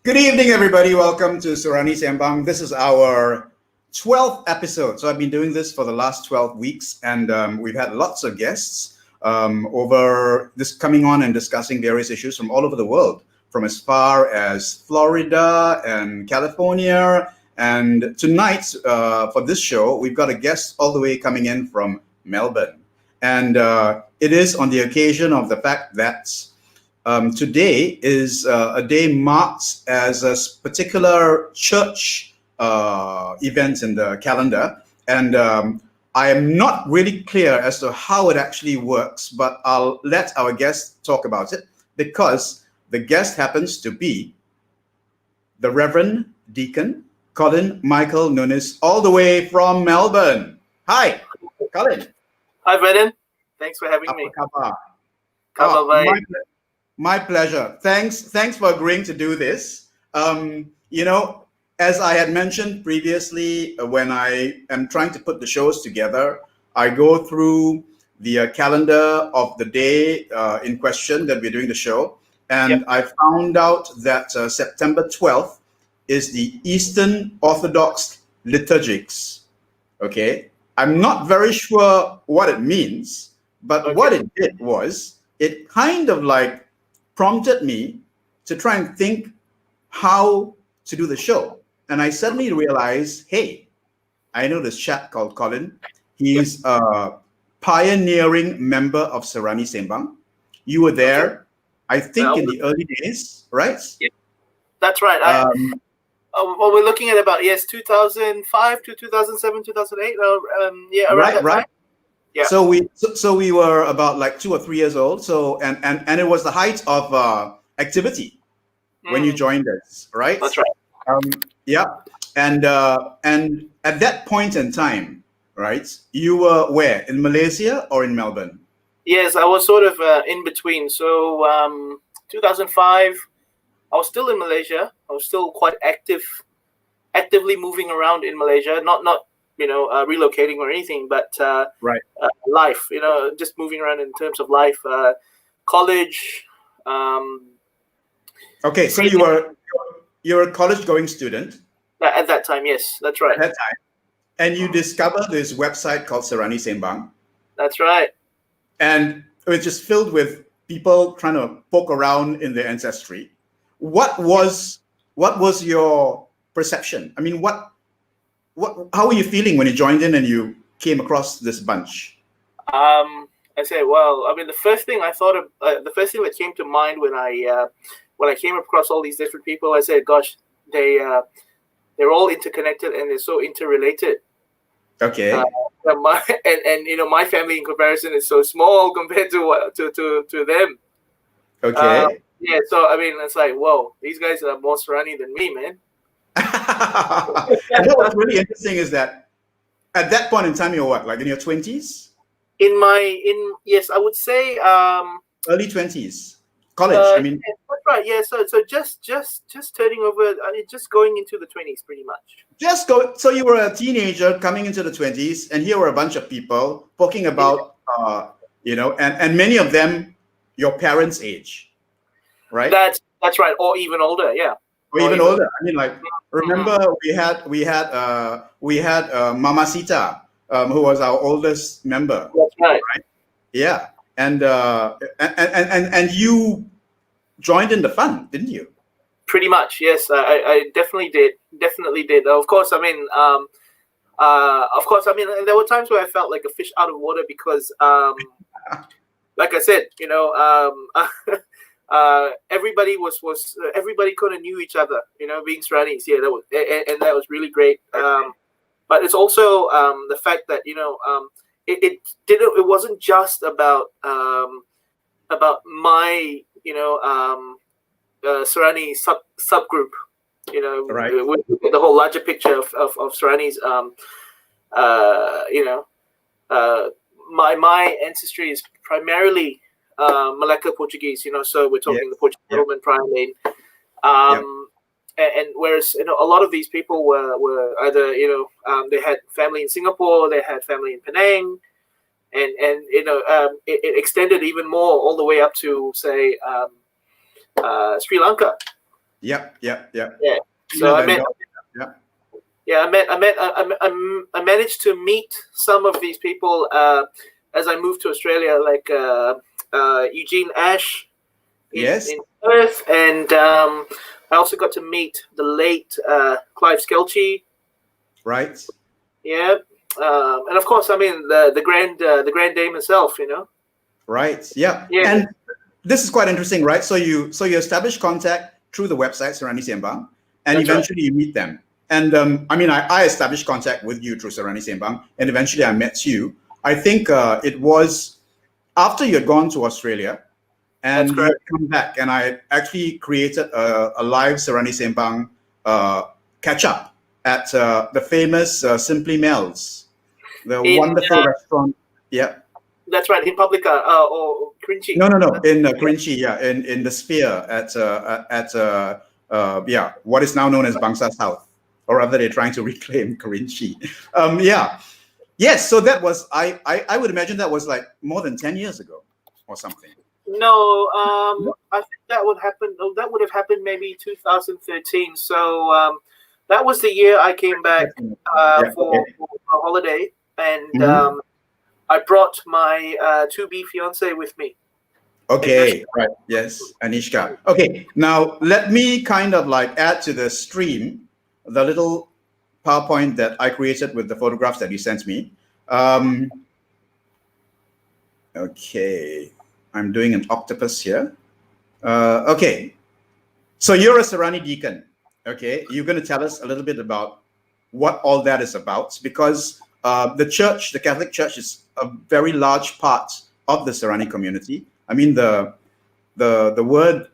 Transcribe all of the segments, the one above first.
Good evening, everybody. Welcome to Serani Sembang. This is our 12th episode. So I've been doing this for the last 12 weeks, and we've had lots of guests over this coming on and discussing various issues from all over the world, from as far as Florida and California. And tonight, for this show, we've got a guest all the way coming in from Melbourne. And it is on the occasion of the fact that today is a day marked as a particular church event in the calendar. And I am not really clear as to how it actually works, but I'll let our guest talk about it because the guest happens to be the Reverend Deacon COLLIN Michael Nunis, all the way from Melbourne. Hi, COLLIN. Hi, Brennan. Thanks for having me. My pleasure. Thanks for agreeing to do this. As I had mentioned previously, when I am trying to put the shows together, I go through the calendar of the day in question that we're doing the show. And I found out that September 12th is the Eastern Orthodox liturgics. Okay. I'm not very sure what it means, but what it did was it kind of like prompted me to try and think how to do the show. And I suddenly realized, hey, I know this chap called COLLIN. He's a pioneering member of Serani Sembang. You were there, I think, in the early days, right? Yeah, that's right. Well, we're looking at about 2005 to 2007, 2008. Around that time. Yeah. So we were about like 2 or 3 years old. So and it was the height of activity when you joined us, right? That's right. Yeah. And at that point in time, right? You were where? In Malaysia or in Melbourne? Yes, I was sort of in between. So 2005, I was still in Malaysia. I was still quite actively moving around in Malaysia. Not relocating or anything, but life, just moving around in terms of life, college. Okay, so you're a college-going student. At that time, yes, that's right. At that time, and you discovered this website called Serani Sembang. That's right. And it's just filled with people trying to poke around in their ancestry. What was your perception? I mean, how were you feeling when you joined in and you came across this bunch? I say, well, I mean, the first thing that came to mind when I came across all these different people, I said, gosh, they're all interconnected and they're so interrelated. Okay. My family in comparison is so small compared to them. Okay. So I mean, it's like, whoa, these guys are more Serani than me, man. And what's really interesting is that at that point in time, you're what, like in your 20s? Yes, I would say early 20s, college. I mean, that's right. Yeah, so just turning over, just going into the 20s, pretty much. So you were a teenager coming into the 20s, and here were a bunch of people talking about, and many of them your parents' age, right? That's right, or even older, yeah. Or even older. I mean, like, remember we had Mama Sita, who was our oldest member. That's right. Yeah, and you joined in the fun, didn't you? Pretty much, yes. I definitely did. Of course, I mean, there were times where I felt like a fish out of water because, like I said, everybody everybody kind of knew each other, being Seranis. Yeah, that was really great. But it's also the fact that it wasn't just about my Serani subgroup. Right. With the whole larger picture of Seranis. My ancestry is primarily Malacca Portuguese, so we're talking the Portuguese settlement primate. And whereas a lot of these people were either they had family in Singapore, they had family in Penang, and it extended even more all the way up to say Sri Lanka. Yep. Yeah. You know So I that met. dog? Yeah. Yeah, I managed to meet some of these people as I moved to Australia, like Eugene Ash Yes. in Perth, and I also got to meet the late Clive Skelchie. Right. Yeah, and of course, I mean the grand dame herself. Right. Yeah. Yeah, And this is quite interesting, right? So you establish contact through the website Serani Sembang, and that's right. eventually you meet them. And I mean, I established contact with you through Serani Sembang, and eventually I met you. I think it was after you had gone to Australia, That's and you correct. had come back, and I actually created a live Serani Sembang catch up at the famous Simply Mel's, the In wonderful restaurant. Yeah. That's right, in Publica or Cringy. No, in Kerinci, yeah, in the Sphere at what is now known as Bangsa South, or rather they're trying to reclaim Kerinci. Yeah, yes. So that was I would imagine that was like more than 10 years ago or something. No, I think that would happen. That would have happened maybe 2013. So that was the year I came back for a holiday, and I brought my to-be fiance with me. Okay, right. Yes, Anishka. Okay, now let me kind of like add to the stream the little PowerPoint that I created with the photographs that you sent me. Okay, I'm doing an octopus here. Okay, so you're a Serani deacon. Okay, you're going to tell us a little bit about what all that is about, because the church, the Catholic Church, is a very large part of the Serani community. I mean, the word,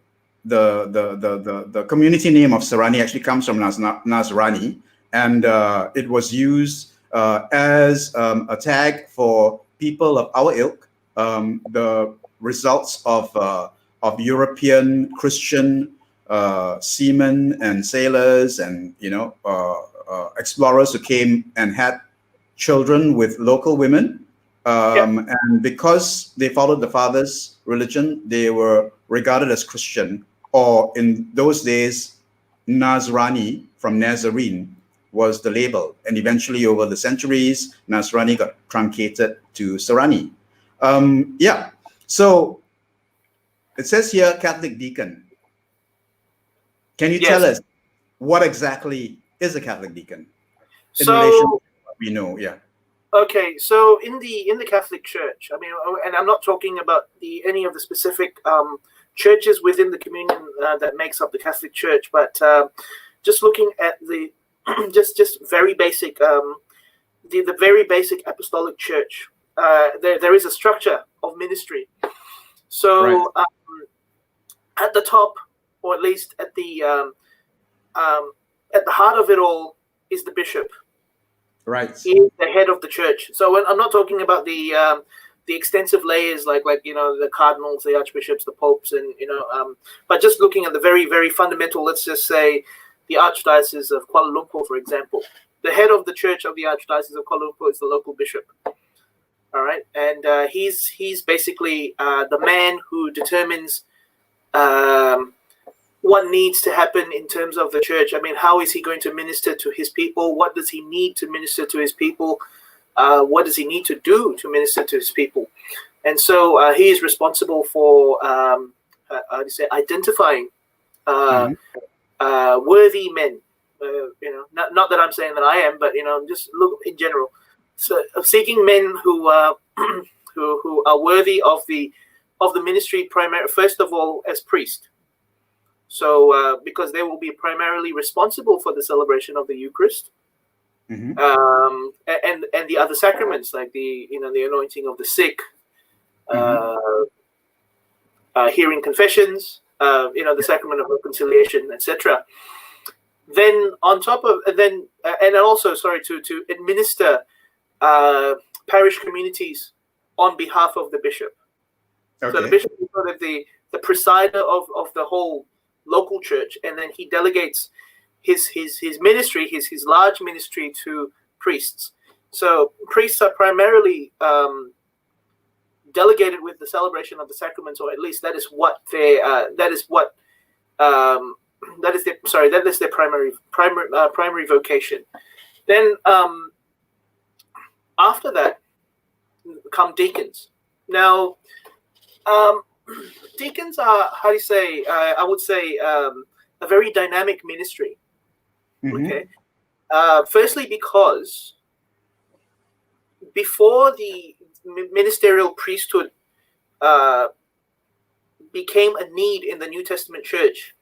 the community name of Serani actually comes from Nazrani, and it was used as a tag for people of our ilk, the results of European Christian seamen and sailors and explorers who came and had children with local women. And because they followed the father's religion, they were regarded as Christian, or in those days, Nazrani from Nazarene was the label. And eventually, over the centuries, Nazrani got truncated to Serani. Yeah. So it says here, Catholic Deacon. Can you tell us what exactly is a Catholic deacon in relation to what we know? Yeah. Okay, so in the Catholic Church, I mean, and I'm not talking about any of the specific churches within the communion that makes up the Catholic Church, but just looking at the just very basic the very basic Apostolic Church, there is a structure of ministry. So at the top, or at least at the heart of it all, is the bishop. Right. He is the head of the church. So when I'm not talking about the extensive layers like the cardinals, the archbishops, the popes, and but just looking at the very, very fundamental, let's just say the Archdiocese of Kuala Lumpur, for example. The head of the church of the Archdiocese of Kuala Lumpur is the local bishop. All right, and he's basically the man who determines what needs to happen in terms of the church. I mean, how is he going to minister to his people? What does he need to minister to his people? What does he need to do to minister to his people? And so he is responsible for identifying worthy men. Not that I'm saying that I am, but just look in general. So seeking men who who are worthy of the ministry, first of all as priest. So because they will be primarily responsible for the celebration of the Eucharist, and the other sacraments like the anointing of the sick, hearing confessions, the sacrament of reconciliation, etc. Then on top of and also to administer parish communities on behalf of the bishop. Okay. So the bishop is sort of the presider of the whole local church, and then he delegates his ministry, his large ministry, to priests. So priests are primarily delegated with the celebration of the sacraments, or at least that is what that is their primary vocation. Then after that come deacons. Now, deacons are, how do you say? I would say a very dynamic ministry. Mm-hmm. Okay. Firstly, because before the ministerial priesthood became a need in the New Testament church,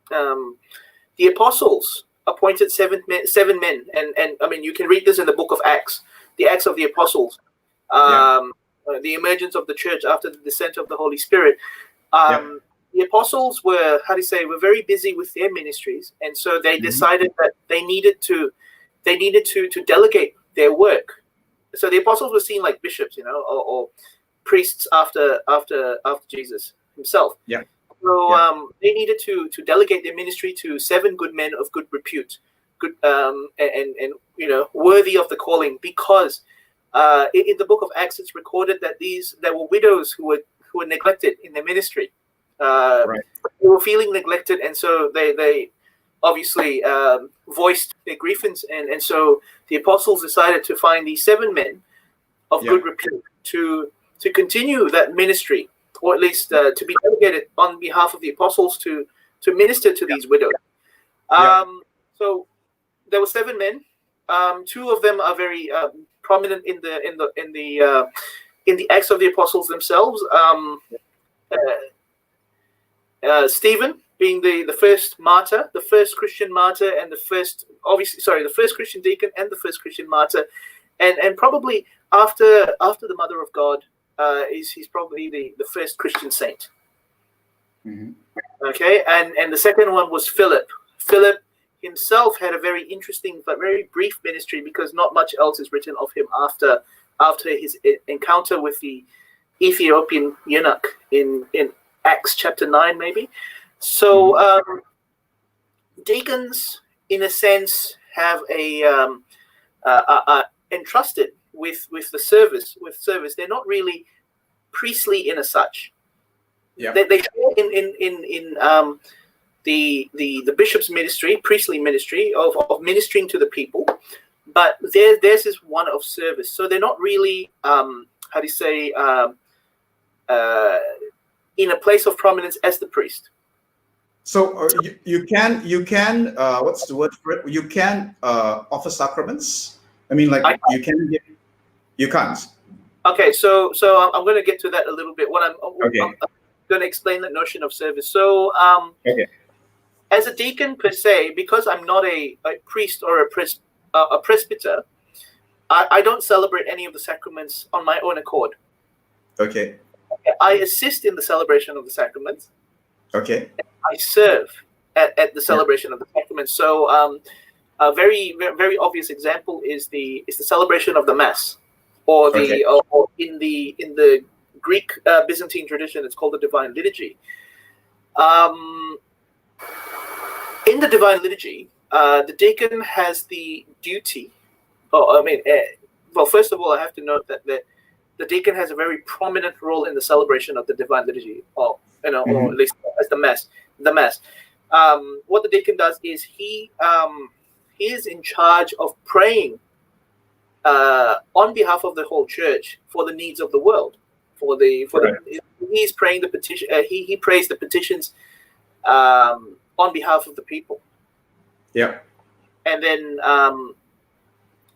the apostles appointed seven men, and I mean, you can read this in the book of Acts, the Acts of the Apostles, the emergence of the church after the descent of the Holy Spirit. The apostles were, how do you say, were very busy with their ministries, and so they decided that they needed to delegate their work. So the apostles were seen like bishops, or priests after Jesus himself. Yeah. So they needed to delegate their ministry to 7 good men of good repute, good and worthy of the calling, because in the book of Acts it's recorded that there were widows who were neglected in their ministry. They were feeling neglected, and so they obviously voiced their grievance, and so the apostles decided to find these 7 men of good repute to continue that ministry, or at least to be delegated on behalf of the apostles to minister to these widows. So there were 7 men. 2 of them are very prominent in the Acts of the Apostles themselves. Stephen being the first martyr, the first Christian martyr, and the first Christian deacon and the first Christian martyr, and probably after the Mother of God, he's probably the first Christian saint. Mm-hmm. Okay, and the second one was Philip. Philip himself had a very interesting but very brief ministry, because not much else is written of him after his encounter with the Ethiopian eunuch in Acts chapter 9, maybe. So deacons, in a sense, have are entrusted with the service. They're not really priestly in as such. Yeah. They share in the bishop's ministry, priestly ministry of ministering to the people, but theirs is one of service. So they're not really how do you say in a place of prominence as the priest. So you can what's the word for it? You can offer sacraments. I mean, like you can't. Okay, so I'm going to get to that a little bit. I'm going to explain the notion of service. So as a deacon per se, because I'm not a priest or a presbyter, I don't celebrate any of the sacraments on my own accord. Okay. I assist in the celebration of the sacraments. Okay. I serve at the celebration of the sacraments. So a very, very obvious example is the celebration of the Mass, or or in the Greek Byzantine tradition, it's called the Divine Liturgy. In the Divine Liturgy, the deacon has the duty. First of all, I have to note that the deacon has a very prominent role in the celebration of the Divine Liturgy, or at least as the Mass. What the deacon does is he is in charge of praying on behalf of the whole church for the needs of the world. He's praying the petition. He prays the petitions on behalf of the people. Yeah. And then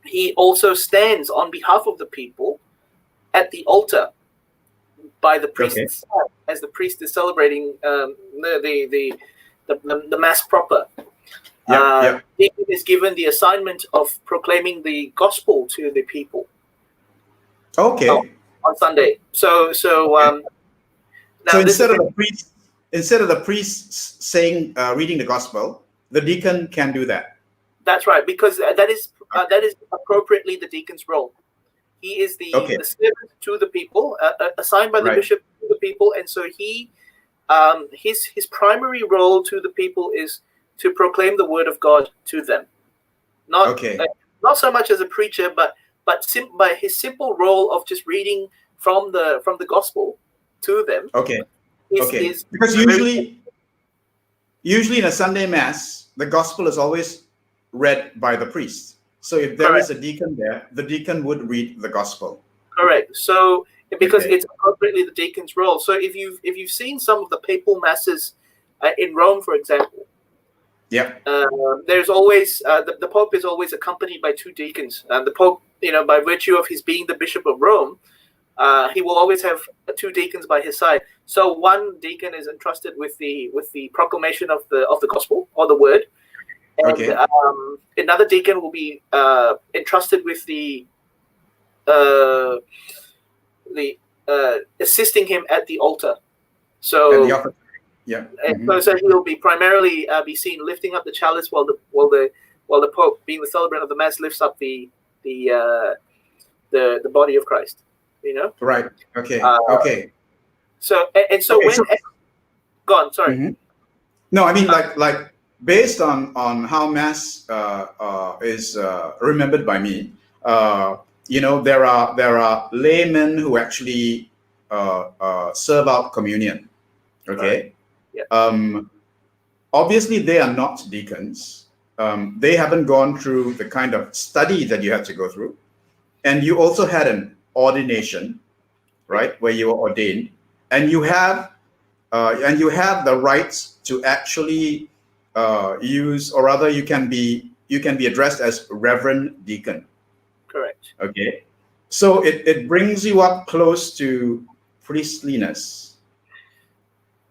he also stands on behalf of the people at the altar by the priest's side, as the priest is celebrating the Mass proper. Deacon is given the assignment of proclaiming the gospel to the people. Okay. On Sunday. So instead of the priest saying reading the gospel, the deacon can do that. That's right, because that is appropriately the deacon's role. He is the servant to the people, assigned by the bishop to the people, and so his primary role to the people is to proclaim the word of God to them. Not so much as a preacher, but by his simple role of just reading from the gospel to them. Because usually usually in a Sunday mass, the gospel is always read by the priest. So if there is a deacon there, the deacon would read the gospel. Correct. So because Okay. it's appropriately the deacon's role. So if you've seen some of the papal masses in Rome, for example, Yeah. there's always the Pope is always accompanied by two deacons. The Pope, by virtue of his being the Bishop of Rome, he will always have two deacons by his side. So one deacon is entrusted with the proclamation of the gospel or the word, and Okay. Another deacon will be entrusted with the assisting him at the altar. So yeah. So he'll be primarily be seen lifting up the chalice while the Pope, being the celebrant of the Mass, lifts up the body of Christ. Right. Okay. Okay. So go on. Sorry. Mm-hmm. No, I mean like based on how Mass is remembered by me. There are laymen who actually serve out communion. Okay. Right. Yeah. Obviously, they are not deacons. They haven't gone through the kind of study that you have to go through. And you also had an ordination, right, where you were ordained, and you have the rights to actually use, or rather, you can be addressed as Reverend Deacon. Correct. Okay. So it brings you up close to priestliness.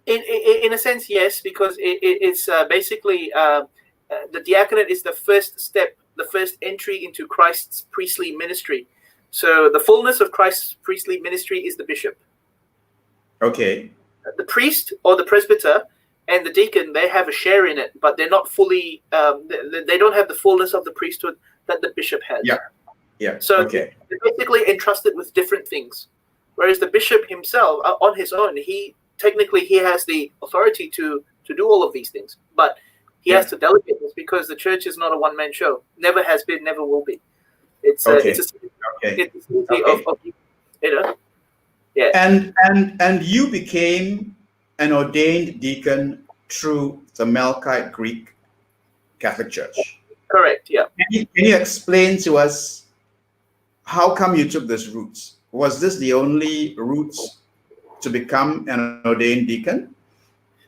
In a sense, yes, because it's basically the diaconate is the first step, the first entry into Christ's priestly ministry. So the fullness of Christ's priestly ministry is the bishop. Okay. The priest or the presbyter and the deacon, they have a share in it, but they're not fully. They don't have the fullness of the priesthood that the bishop has. Yeah. Yeah. So okay. they're basically entrusted with different things, whereas the bishop himself, on his own, technically he has the authority to do all of these things, but he has to delegate this because the church is not a one-man show. Never has been, never will be. It's a yeah. And you became an ordained deacon through the Melkite Greek Catholic Church. Correct. Yeah. Can you explain to us how come you took this route? Was this the only route to become an ordained deacon?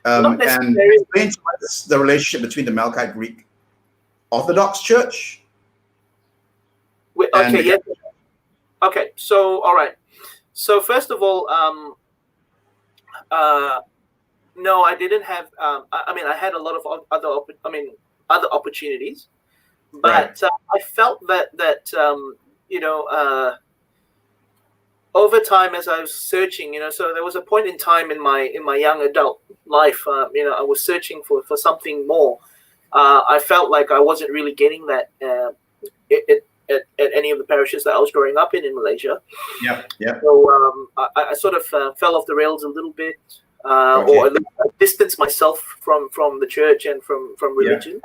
Not And explain to us the relationship between the Melkite Greek Orthodox Church. Okay. Yeah. Okay. So, all right. So first of all, no, I didn't have. I had a lot of other opportunities, but I felt that over time, as I was searching, so there was a point in time in my young adult life, I was searching for something more. I felt like I wasn't really getting that at any of the parishes that I was growing up in Malaysia. Yeah, yeah. So I sort of fell off the rails a little bit, or at least I distanced myself from the church and from religion.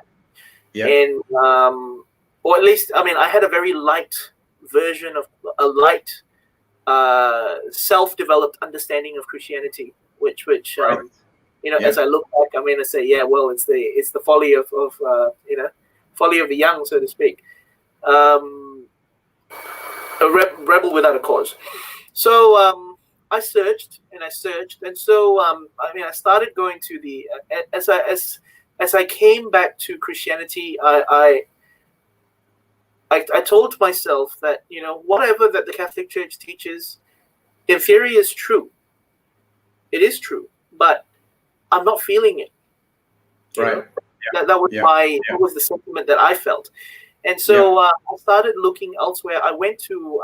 Yeah. And or at least, I had a very light version of a light self-developed understanding of Christianity, which as I look back, I say, yeah, well, it's the folly of folly of the young, so to speak. A rebel without a cause. So I searched, and so I started going to the as I came back to Christianity, I told myself that whatever that the Catholic Church teaches, in theory, is true. It is true, but I'm not feeling it. Right. That was that was the sentiment that I felt. And so I started looking elsewhere. I went to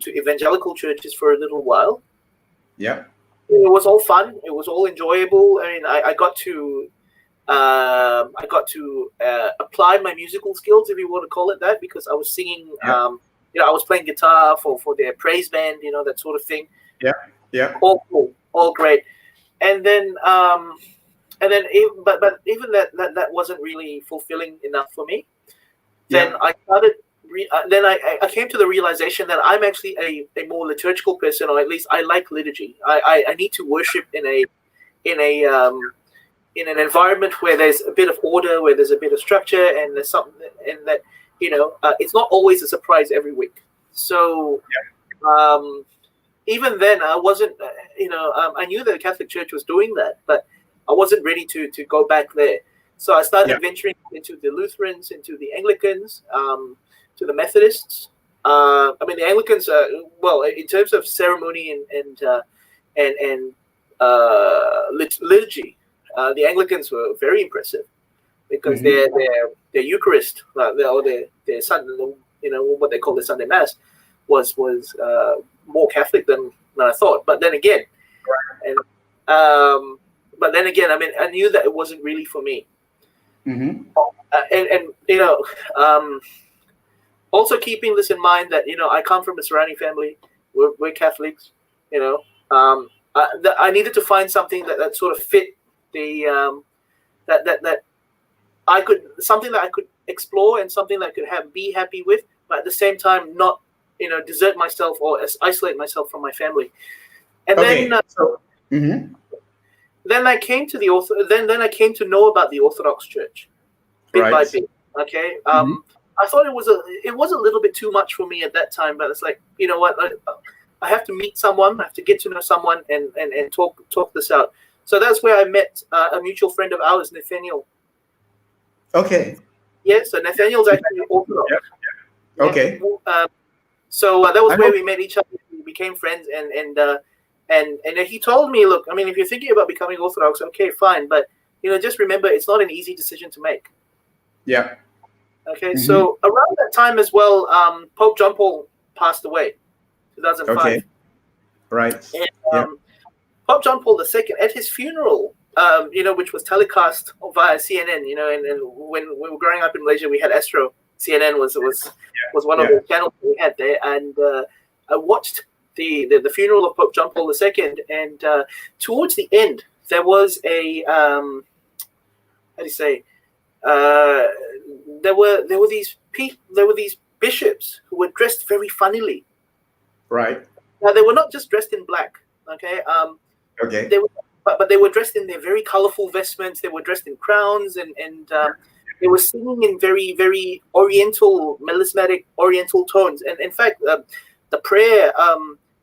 evangelical churches for a little while. Yeah. It was all fun. It was all enjoyable. I got to apply my musical skills, if you want to call it that, because I was singing. I was playing guitar for their praise band, that sort of thing. Yeah. Yeah. All cool, all great. And then but even that wasn't really fulfilling enough for me. Then I started. Then I came to the realization that I'm actually a more liturgical person, or at least I like liturgy. I need to worship in in an environment where there's a bit of order, where there's a bit of structure, and there's something, and that it's not always a surprise every week. So even then, I wasn't, I knew that the Catholic Church was doing that, but I wasn't ready to go back there. So I started venturing into the Lutherans, into the Anglicans, to the Methodists. The Anglicans, in terms of ceremony and liturgy, the Anglicans were very impressive because their Eucharist, or their Sunday, what they call the Sunday Mass, was more Catholic than I thought. But then again, I knew that it wasn't really for me. Also keeping this in mind that I come from a Serani family. We're Catholics. I needed to find something that sort of fit the that I could, something that I could explore and something that I could be happy with, but at the same time not desert myself or isolate myself from my family. And then I came to then I came to know about the Orthodox Church bit by bit. Okay. I thought it was a little bit too much for me at that time, but it's like, you know what, I have to meet someone, I have to get to know someone and talk this out. So that's where I met a mutual friend of ours, Nathaniel. Okay. Yeah, so Nathaniel's actually Orthodox. Yeah. Okay. So that was where we met each other. We became friends, and he told me, look, if you're thinking about becoming Orthodox, okay, fine, but just remember, it's not an easy decision to make. Yeah. Okay, so around that time as well, Pope John Paul passed away, 2005. Okay. Right. And, Pope John Paul II, at his funeral, which was telecast via CNN, and when we were growing up in Malaysia, we had Astro. CNN was one of the channels we had there, and I watched the funeral of Pope John Paul II, and towards the end, there was a there were these bishops who were dressed very funnily. Right. Now they were not just dressed in black. Okay. Okay. But they were dressed in their very colorful vestments. They were dressed in crowns, and they were singing in very, very Oriental, melismatic Oriental tones. And in fact, the prayer,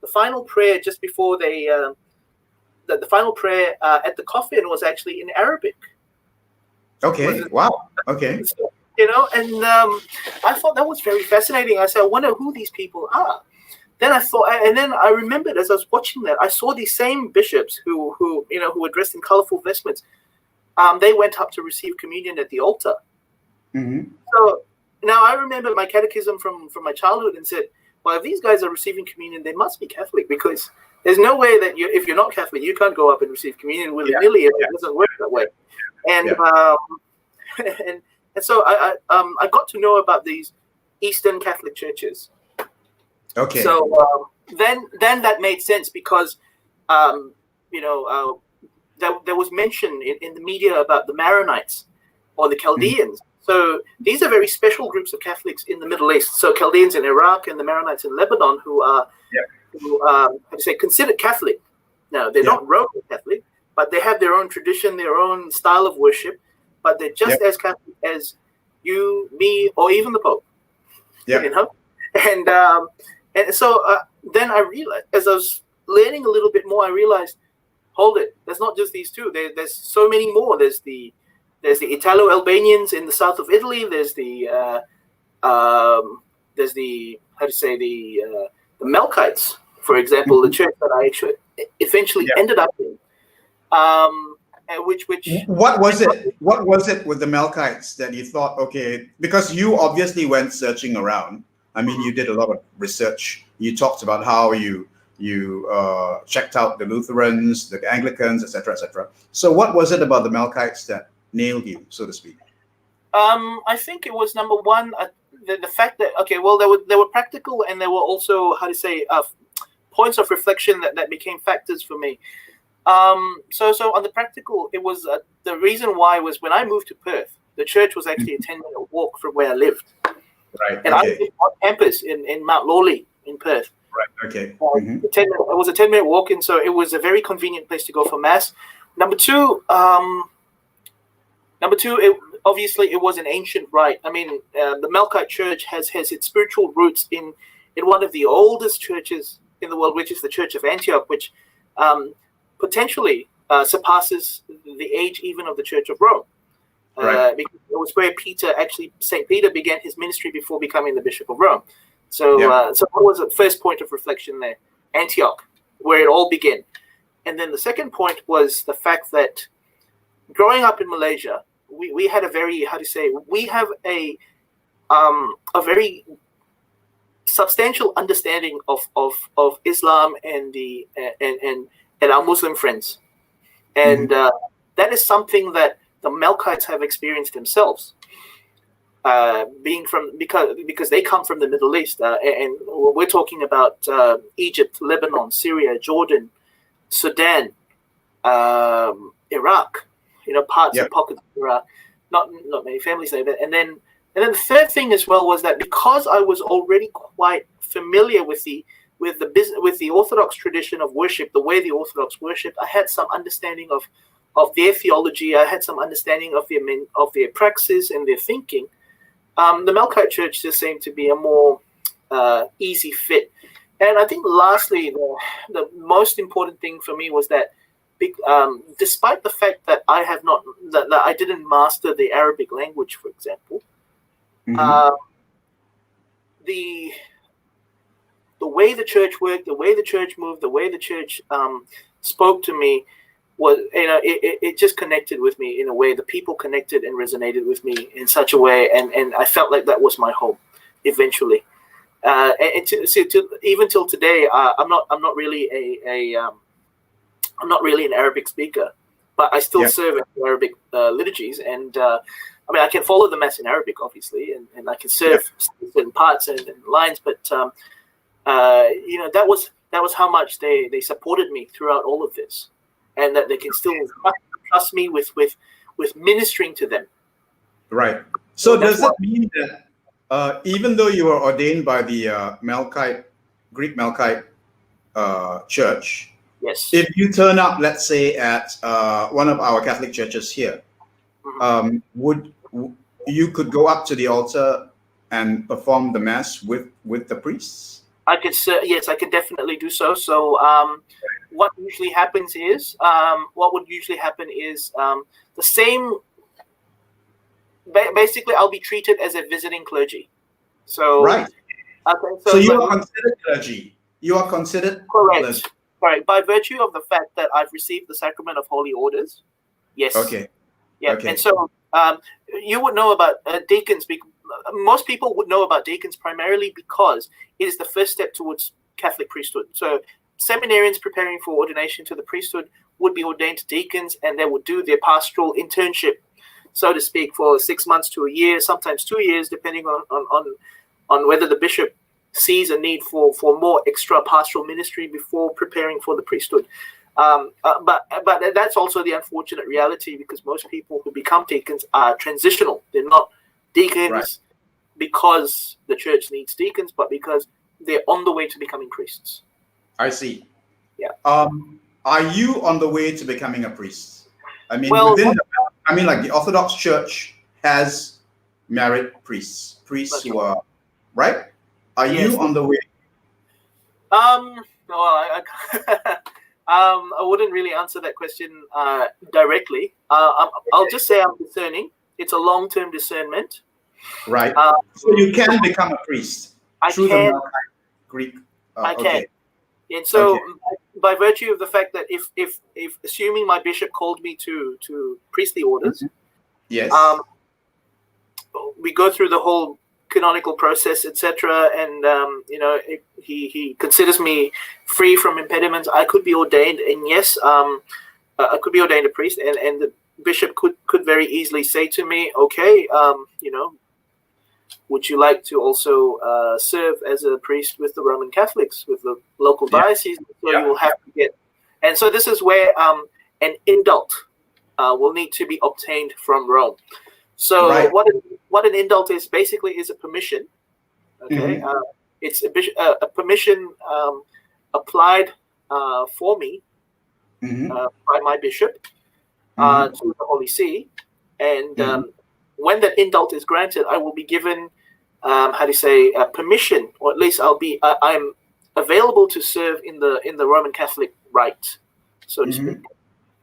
the final prayer just before the final prayer at the coffin was actually in Arabic. Okay. Wow. Okay. And I thought that was very fascinating. I said, I wonder who these people are. Then I thought, and then I remembered as I was watching that, I saw these same bishops who were dressed in colorful vestments. They went up to receive communion at the altar. So now I remember my catechism from my childhood and said, well, if these guys are receiving communion, they must be Catholic, because there's no way that if you're not Catholic, you can't go up and receive communion willy-nilly. It doesn't work that way. And and so I got to know about these Eastern Catholic churches. Okay. So then that made sense, because there was mention in the media about the Maronites or the Chaldeans. So these are very special groups of Catholics in the Middle East. So Chaldeans in Iraq and the Maronites in Lebanon, who are considered Catholic. Now they're not Roman Catholic, but they have their own tradition, their own style of worship. But they're just as Catholic as you, me, or even the Pope. Yeah. And so then I realized, as I was learning a little bit more, I realized, hold it, there's not just these two. There's so many more. There's the Italo-Albanians in the south of Italy. There's the Melkites, for example, the church that I actually eventually ended up in. What was it? What was it with the Melkites that you thought, okay, because you obviously went searching around. You did a lot of research. You talked about how you checked out the Lutherans, the Anglicans, etc., etc. So what was it about the Melkites that nailed you, so to speak? I think it was, number one, the fact that, they were practical, and there were also, points of reflection that became factors for me. So on the practical, it was the reason why was when I moved to Perth, the church was actually a 10-minute walk from where I lived. Right. And I lived on campus in Mount Lawley in Perth. Right. Okay. It was a 10-minute walk, and so it was a very convenient place to go for mass. Number two, obviously it was an ancient rite. I mean, the Melkite Church has its spiritual roots in one of the oldest churches in the world, which is the Church of Antioch, which potentially surpasses the age even of the Church of Rome. Right. Because it was where St. Peter began his ministry before becoming the Bishop of Rome. So, so what was the first point of reflection there? Antioch, where it all began. And then the second point was the fact that growing up in Malaysia, we had a very, we have a very substantial understanding of Islam and our Muslim friends. And that is something that the Melkites have experienced themselves, because they come from the Middle East, and we're talking about Egypt, Lebanon, Syria, Jordan, Sudan, Iraq, parts and pockets of Iraq. Not many families there. And then the third thing as well was that because I was already quite familiar with the Orthodox tradition of worship, the way the Orthodox worship, I had some understanding of their theology. I had some understanding of their praxis and their thinking. The Melkite Church just seemed to be a more easy fit. And I think lastly, the most important thing for me was that despite the fact that that I didn't master the Arabic language, for example, the way the church worked, the way the church moved, the way the church spoke to me was, it just connected with me in a way. The people connected and resonated with me in such a way, and I felt like that was my home eventually. Even till today, I'm not really I'm not really an Arabic speaker, but I still serve in Arabic liturgies, and I mean I can follow the mass in Arabic, obviously, and I can serve certain parts and lines, but that was how much they supported me throughout all of this, and that they can still trust me with ministering to them. Right. So does it mean that even though you were ordained by the Greek Melkite church, yes, if you turn up, let's say, at one of our Catholic churches here, you could go up to the altar and perform the mass with the priests? I could, yes, I could definitely do so. So what usually happens is, the same. Basically, I'll be treated as a visiting clergy. So right. Okay, so you are considered clergy. You are considered correct. Clergy. Correct. By virtue of the fact that I've received the sacrament of holy orders. Yes. Okay. Yeah. Okay. And so you would know about deacons. Most people would know about deacons primarily because it is the first step towards Catholic priesthood. So seminarians preparing for ordination to the priesthood would be ordained deacons, and they would do their pastoral internship, so to speak, for 6 months to a year, sometimes 2 years, depending on whether the bishop sees a need for more extra pastoral ministry before preparing for the priesthood. But that's also the unfortunate reality, because most people who become deacons are transitional. They're not deacons because the church needs deacons, but because they're on the way to becoming priests. I see. Yeah. Are you on the way to becoming a priest? I mean, like the Orthodox Church has married priests who are right. Are you on the way? Well, I wouldn't really answer that question directly. I'll just say I'm discerning. It's a long-term discernment. Right. So you can become a priest through the Greek. I can. And so, by virtue of the fact that if assuming my bishop called me to priestly orders, yes, we go through the whole canonical process, etc., and he considers me free from impediments. I could be ordained, and yes, I could be ordained a priest, and the bishop could very easily say to me, okay, would you like to also serve as a priest with the Roman Catholics, with the local diocese? So you will have to get, and so this is where an indult will need to be obtained from Rome. So what an indult is basically is a permission. Okay, it's a permission applied for me by my bishop to the Holy See, and when that indult is granted, I will be given permission, or at least I'm available to serve in the Roman Catholic rite, so to speak.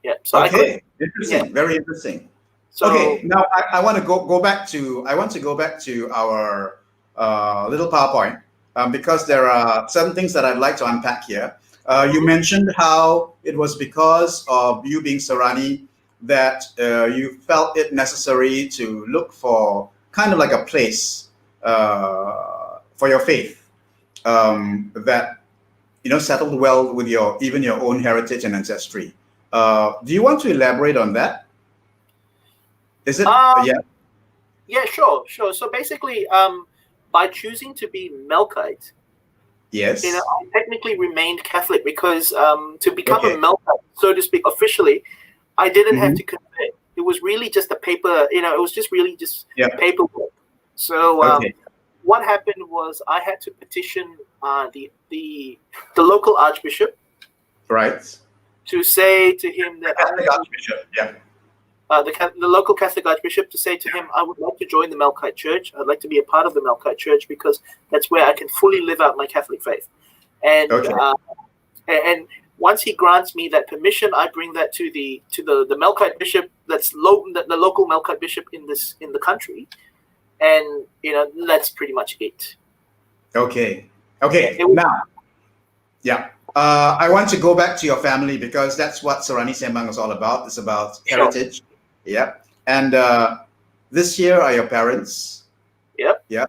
Yeah. So okay, interesting. Very interesting. So, okay, now I want to go back to our little PowerPoint because there are certain things that I'd like to unpack here. You mentioned how it was because of you being Serani that you felt it necessary to look for kind of like a place for your faith that settled well with your own heritage and ancestry. Do you want to elaborate on that? Is it? Yeah, sure. So basically, by choosing to be Melkite, yes, I technically remained Catholic because to become a Melkite, so to speak, officially, I didn't have to convert. It was really just a paper. It was just really just paperwork. So what happened was I had to petition the local archbishop, right, to say to him that Catholic archbishop, the local Catholic archbishop, to say to him, I would like to join the Melkite Church. I'd like to be a part of the Melkite Church because that's where I can fully live out my Catholic faith. And and once he grants me that permission, I bring that to the Melkite bishop. That's the local Melkite bishop in the country, and that's pretty much it. Okay. Now, I want to go back to your family because that's what Serani Sembang is all about. It's about heritage. Yeah. And this year are your parents. Yep. Yeah.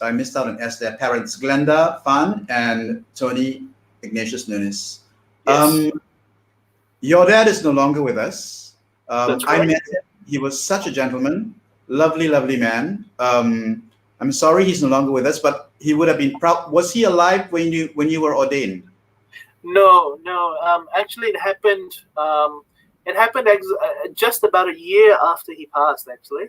I missed out on their parents, Glenda Fan and Tony Ignatius Nunis. Yes. Your dad is no longer with us. That's I right. met him. He was such a gentleman, lovely, lovely man. I'm sorry he's no longer with us, but he would have been proud. Was he alive when you were ordained? No. Actually, it happened. Just about a year after he passed. Actually.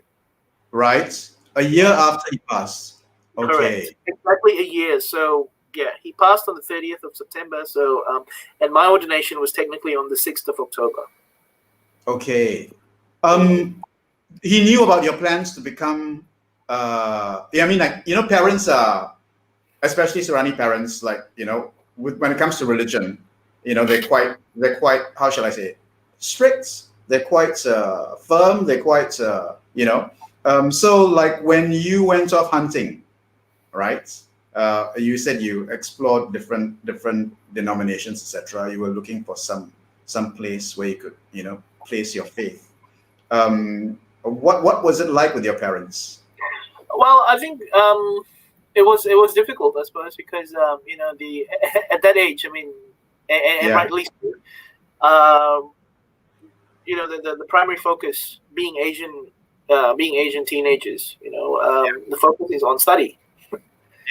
Right, a year after he passed. Okay. Correct. Exactly a year. So yeah, he passed on the 30th of September. So and my ordination was technically on the 6th of October. Okay. He knew about your plans to become. Parents are, especially Serani parents, when it comes to religion, they're quite, how shall I say it, strict. They're quite firm. They're quite, So like when you went off hunting, right? You said you explored different denominations, etc. You were looking for some place where you could, place your faith. What was it like with your parents? Well, I think it was difficult, I suppose, because at that age, I mean, and rightly so, the primary focus being Asian teenagers, the focus is on study.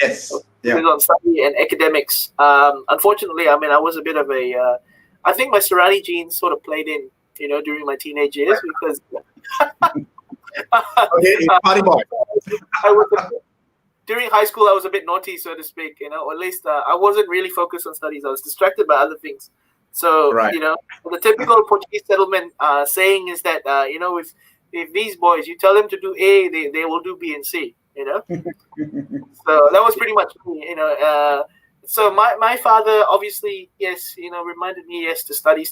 Yes. It was on study and academics. Unfortunately, I mean, I was a bit of a. I think my Serani genes sort of played in, during my teenage years because. Party boy. During high school, I was a bit naughty, so to speak, or at least I wasn't really focused on studies. I was distracted by other things. So, the typical Portuguese settlement saying is that, if these boys, you tell them to do A, they will do B and C, So that was pretty much me, So my father, obviously, yes, reminded me, yes, to study,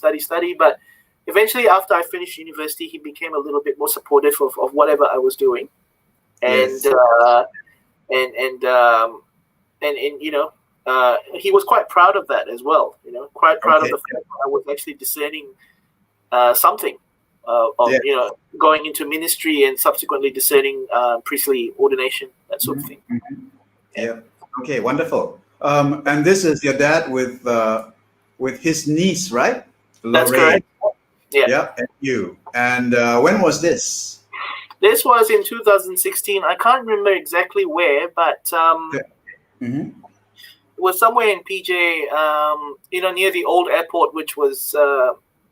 but eventually, after I finished university, he became a little bit more supportive of whatever I was doing, and Yes. He was quite proud of that as well. Quite proud of the fact that I was actually discerning something of going into ministry and subsequently discerning priestly ordination, that sort of thing. Mm-hmm. Yeah. Okay. Wonderful. And this is your dad with his niece, right? That's correct. Yeah, and you. And when was this? This was in 2016. I can't remember exactly where, but it was somewhere in PJ, near the old airport, which was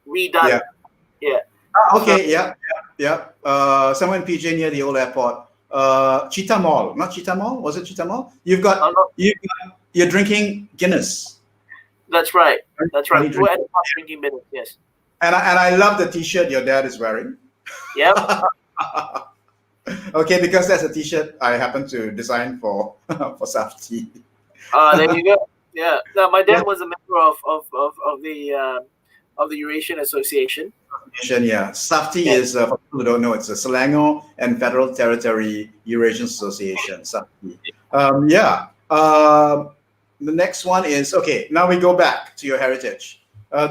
redone. Yeah. Okay. Somewhere in PJ near the old airport. Cheetah Mall, not Cheetah Mall. Was it Cheetah Mall? You're drinking Guinness. That's right. We're at the pub drinking Guinness. Yes. And I love the T-shirt your dad is wearing. Yep. Okay, because that's a T-shirt I happen to design for for Safti. There you go. Yeah. No, my dad Yeah. was a member of the Eurasian Association. Yeah, Safti Yeah. is, for people who don't know, it's a Selangor and Federal Territory Eurasian Association. Safti. Yeah. The next one is, okay, now we go back to your heritage.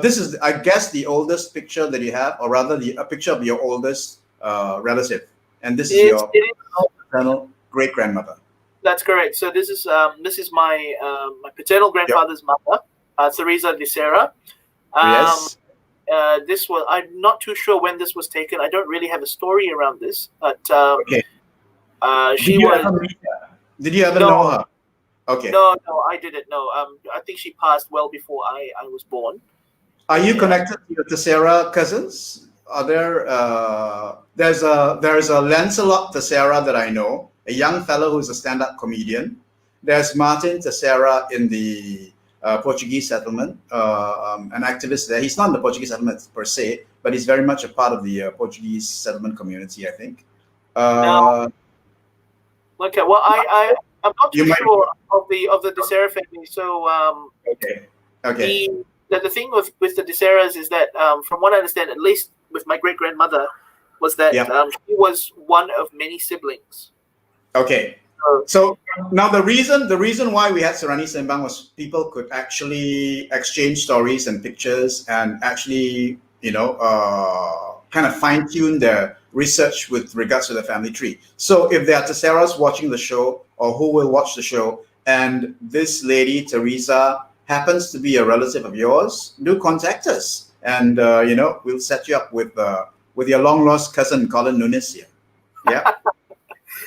This is, I guess, the oldest picture that you have, or rather a picture of your oldest relative. And this is your paternal great-grandmother. That's correct. So this is my my paternal grandfather's mother, Teresa de Serra. Yes. This was, I'm not too sure when this was taken. I don't really have a story around this, but Okay. she was. Did you ever know her? Okay. No, I didn't know. I think she passed well before I was born. Are you connected to your Tessera cousins? Are there? There's a Lancelot Tessera that I know, a young fellow who's a stand-up comedian. There's Martin Tessera in the Portuguese settlement, an activist there. He's not in the Portuguese settlement per se, but he's very much a part of the Portuguese settlement community, I think. Okay, well, I'm not too sure of the de Serra family. So okay. The thing with the de Serras is that, from what I understand, at least with my great grandmother, was that she was one of many siblings. Okay. So now the reason why we had Serani Sembang was people could actually exchange stories and pictures and actually, kind of fine tune their research with regards to the family tree. So if there are Tesseras watching the show or who will watch the show, and this lady Teresa happens to be a relative of yours, do contact us, and we'll set you up with your long lost cousin Colin Nunis here. Yeah.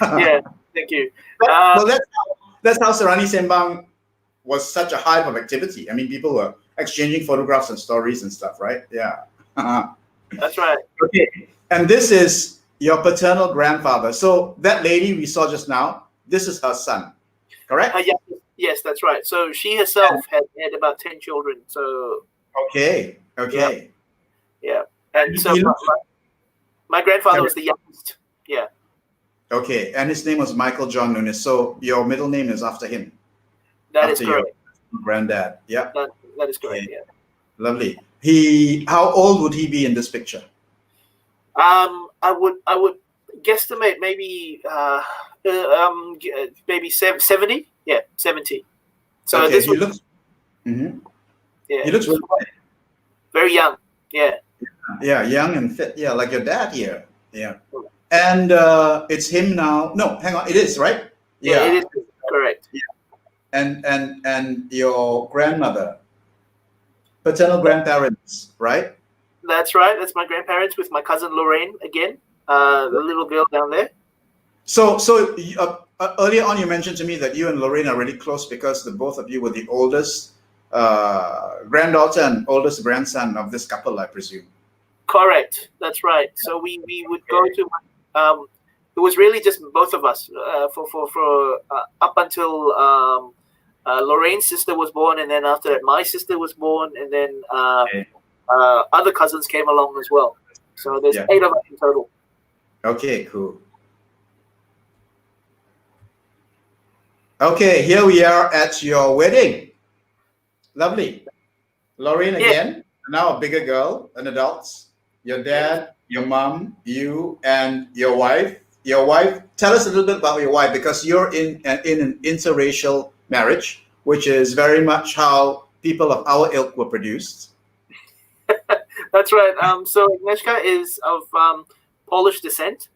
Yeah. Thank you. Well, that's how Serani Sembang was such a hive of activity. I mean, people were exchanging photographs and stories and stuff, right? Yeah. That's right. Okay. And this is your paternal grandfather. So that lady we saw just now, this is her son, correct? Yes, that's right. So she herself had about 10 children. So okay. Yeah. And so my grandfather was the youngest. Yeah. Okay, and his name was Michael John Nunis. So your middle name is after him. That is correct. Your granddad. Yeah. That is correct. Okay. Yeah. Lovely. How old would he be in this picture? I would guesstimate maybe 70. Yeah, 70. So okay, he looks. Yeah. He looks really very young. Yeah. Yeah, young and fit. Yeah, like your dad here. Yeah. And it's him now. No, hang on. It is, right? Yeah, it is correct. Yeah. And your grandmother, paternal grandparents, right? That's right. That's my grandparents with my cousin Lorraine again, the little girl down there. So earlier on, you mentioned to me that you and Lorraine are really close because the both of you were the oldest granddaughter and oldest grandson of this couple, I presume. Correct. That's right. So we would go to. It was really just both of us for up until Lorraine's sister was born, and then after that my sister was born, and then other cousins came along as well. So there's 8 of us in total. Okay, cool. Okay, here we are at your wedding. Lovely. Lorraine again, now a bigger girl, an adult. Your dad, your mom, you, and your wife. Your wife, tell us a little bit about your wife, because you're in an interracial marriage, which is very much how people of our ilk were produced. That's right. So Agnieszka is of Polish descent.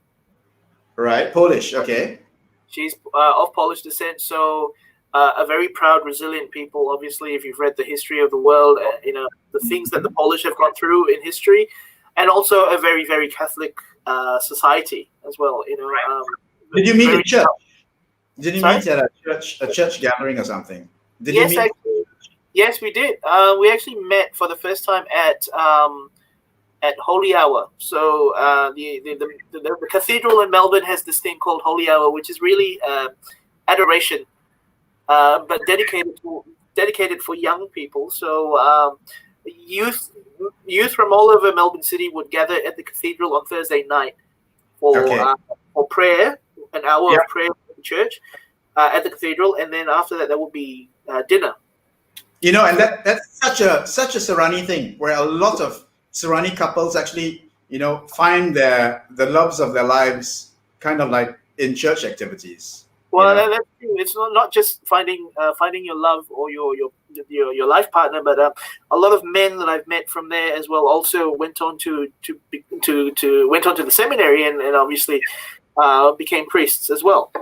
Right, Polish, okay. She's of Polish descent, so a very proud, resilient people. Obviously, if you've read the history of the world, the things that the Polish have gone through in history, and also a very, very Catholic society as well. Did you meet at church? Did you meet at a church gathering or something? Yes, we did. We actually met for the first time at Holy Hour. So the cathedral in Melbourne has this thing called Holy Hour, which is really adoration, but dedicated for young people. So youth youth from all over Melbourne City would gather at the cathedral on Thursday night for prayer, an hour of prayer in church at the cathedral, and then after that there would be dinner. And that's such a Serani thing, where a lot of Serani couples actually, find the loves of their lives kind of like in church activities. Well, that's true. It's not just finding your love or your life partner, but a lot of men that I've met from there as well also went on to the seminary and obviously became priests as well.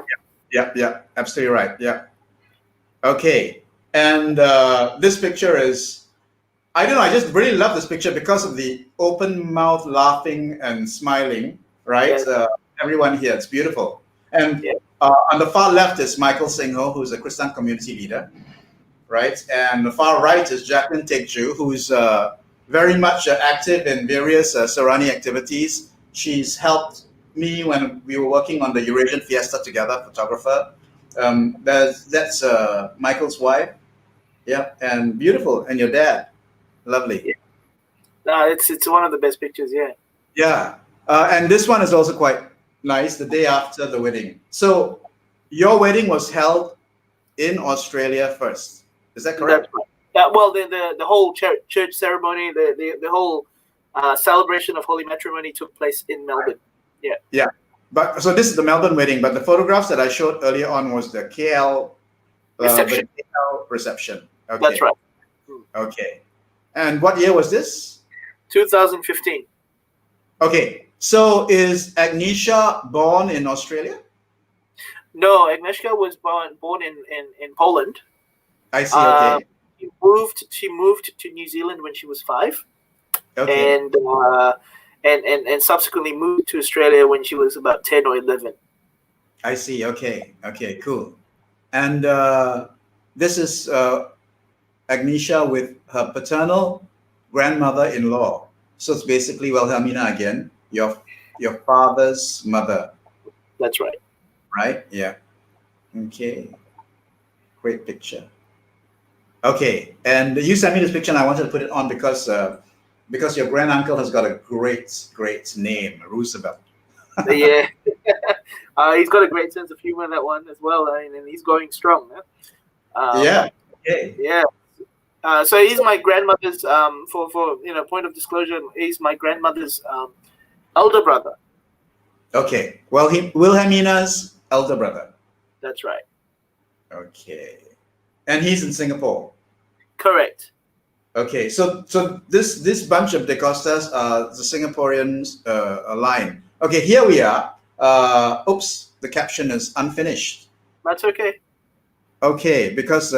Yeah, absolutely right. Yeah. Okay, and this picture is, I don't know, I just really love this picture because of the open mouth laughing and smiling, right? Yes. Everyone here, it's beautiful. And on the far left is Michael Singho, who's a Christian community leader, right? And the far right is Jacqueline Tekju, who's very much active in various Serani activities. She's helped me when we were working on the Eurasian Fiesta together, photographer. That's Michael's wife. Yeah, and beautiful. And your dad. Lovely. Yeah. It's one of the best pictures, yeah. Yeah. And this one is also quite nice, the day after the wedding. So your wedding was held in Australia first. Is that correct? That's right. Yeah, well, the whole church ceremony, the whole celebration of holy matrimony took place in Melbourne. Yeah. Yeah. But so this is the Melbourne wedding, but the photographs that I showed earlier on was the KL reception. The KL reception. Okay. That's right. Okay. And what year was this? 2015. Okay. So is Agnieszka born in Australia? No, Agnieszka was born in Poland. I see. Okay. She moved to New Zealand when she was 5. Okay. And subsequently moved to Australia when she was about 10 or 11. I see. Okay. Okay. Cool. And this is Agnieszka with her paternal grandmother-in-law. So it's basically Wilhelmina again, your father's mother. That's right. Right? Yeah. Okay. Great picture. Okay. And you sent me this picture and I wanted to put it on because your granduncle has got a great name, Roosevelt. Yeah. He's got a great sense of humor, that one as well. I mean, and he's going strong. Yeah. Okay. Yeah. So he's my grandmother's, for point of disclosure, he's my grandmother's elder brother. Okay. Well, Wilhelmina's elder brother. That's right. Okay. And he's in Singapore. Correct. Okay. So this bunch of De Costas are the Singaporeans line. Okay. Here we are. Oops. The caption is unfinished. That's okay. Okay, because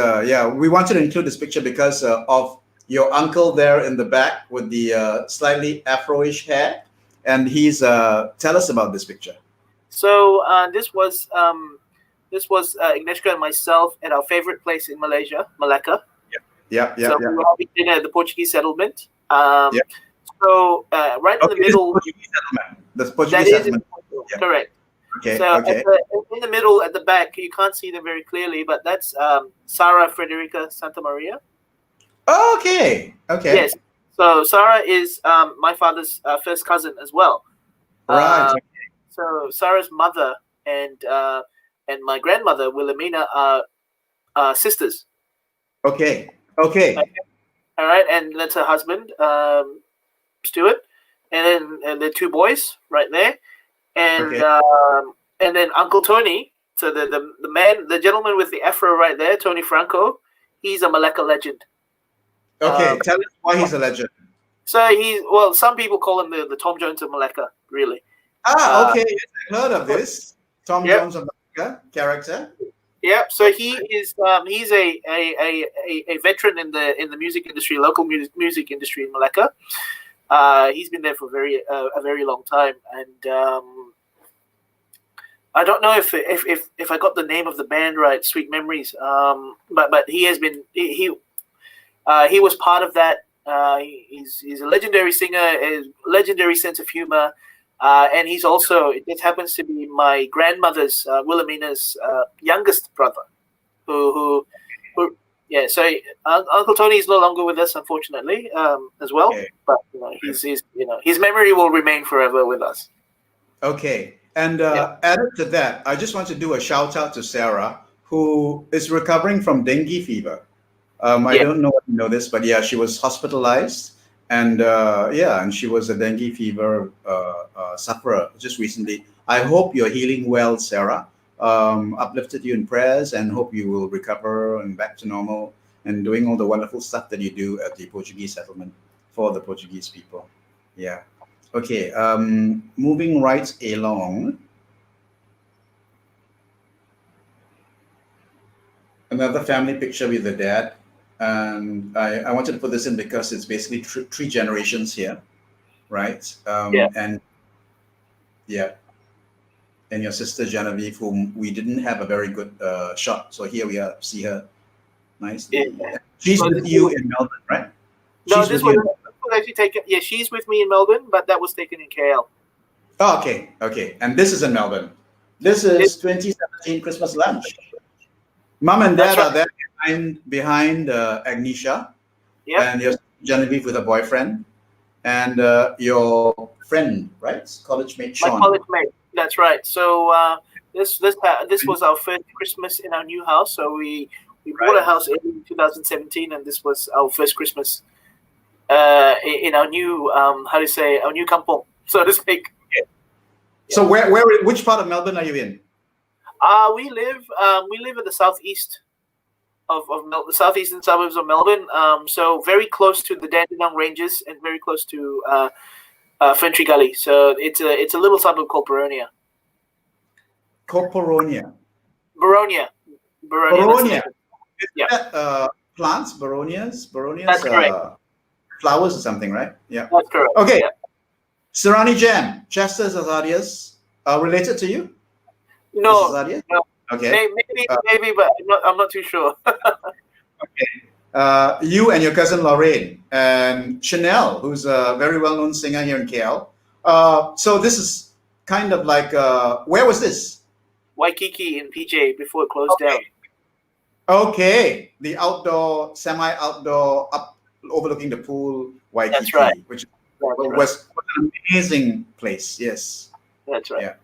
we wanted to include this picture because of your uncle there in the back with the slightly Afro-ish hair, and he's tell us about this picture. So this was Agnieszka and myself at our favorite place in Malaysia, Malacca. Yeah. So we were having dinner at the Portuguese settlement. Yeah. So right in the middle, the Portuguese settlement. Yeah. Correct. Okay. So okay. In the middle, at the back, you can't see them very clearly, but that's Sarah Frederica Santa Maria. Okay. Okay. Yes. So Sarah is my father's first cousin as well. Right. So Sarah's mother and my grandmother Wilhelmina are sisters. Okay. Okay. All right, and that's her husband, Stuart, and the 2 boys right there. And then Uncle Tony, so the gentleman with the afro right there, Tony Franco, he's a Malacca legend. Okay, tell us why he's a legend. So some people call him the Tom Jones of Malacca, really. Okay, yes, I've heard of this. Tom Jones of Malacca character. Yeah, so he's a veteran in the music industry, local music industry in Malacca. He's been there for a very long time, and I don't know if I got the name of the band right, Sweet Memories. But he has been he was part of that. He's a legendary singer, a legendary sense of humor, and he's also, it happens to be my grandmother's Wilhelmina's youngest brother, who Yeah, so Uncle Tony is no longer with us, unfortunately, as well. Okay. But his memory will remain forever with us. Okay. And added to that, I just want to do a shout out to Sarah, who is recovering from dengue fever. I don't know if you know this, but yeah, she was hospitalized, and and she was a dengue fever sufferer just recently. I hope you're healing well, Sarah. Uplifted you in prayers, and hope you will recover and back to normal and doing all the wonderful stuff that you do at the Portuguese settlement for the Portuguese people. Yeah. Okay. Moving right along. Another family picture with the dad. And I wanted to put this in because it's basically three generations here, right? And yeah, and your sister Genevieve, whom we didn't have a very good shot. So here we are, see her nicely. Yeah. She's with you in Melbourne, right? No, this was actually taken. Yeah, she's with me in Melbourne, but that was taken in KL. Oh, okay. And this is in Melbourne. This is 2017 Christmas lunch. Mom and Dad are there behind Agnisha, and your Genevieve with a boyfriend, and your friend, right? College mate Sean. My college mate. That's right. So this was our first Christmas in our new house. So we bought a house in 2017, and this was our first Christmas in our new our new kampong, so to speak. Yeah. So which part of Melbourne are you in? We live in the southeast of the southeastern suburbs of Melbourne. So very close to the Dandenong Ranges and very close to Ferntree Gully. So it's a little suburb called Boronia. Boronia. Yeah. Plants, Boronias. That's correct. Flowers or something, right? Yeah. That's correct. Okay. Yeah. Serani Jam, Chester Zazadias, related to you? No. Okay. Maybe, but I'm not too sure. Okay. You and your cousin Lorraine and Chanel, who's a very well-known singer here in KL. So this is kind of like, where was this? Waikiki in PJ before it closed down. Okay. The outdoor, semi-outdoor, up overlooking the pool, Waikiki. That's right. Which was an amazing place. Yes. That's right. Yeah.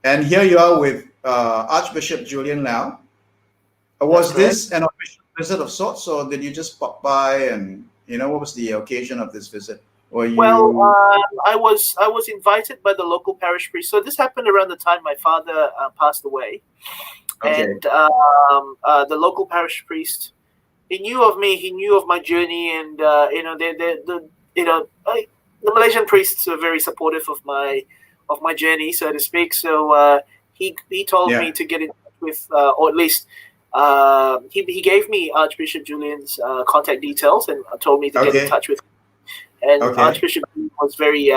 And here you are with Archbishop Julian Lau. Was this an official visit of sorts, or did you just pop by and, what was the occasion of this visit? Well, I was invited by the local parish priest. So this happened around the time my father passed away. Okay. And the local parish priest, he knew of me, he knew of my journey, and the Malaysian priests are very supportive of my journey, so to speak. So he told me to get in touch with, or at least he gave me Archbishop Julian's contact details and told me to get in touch with him. And Archbishop was very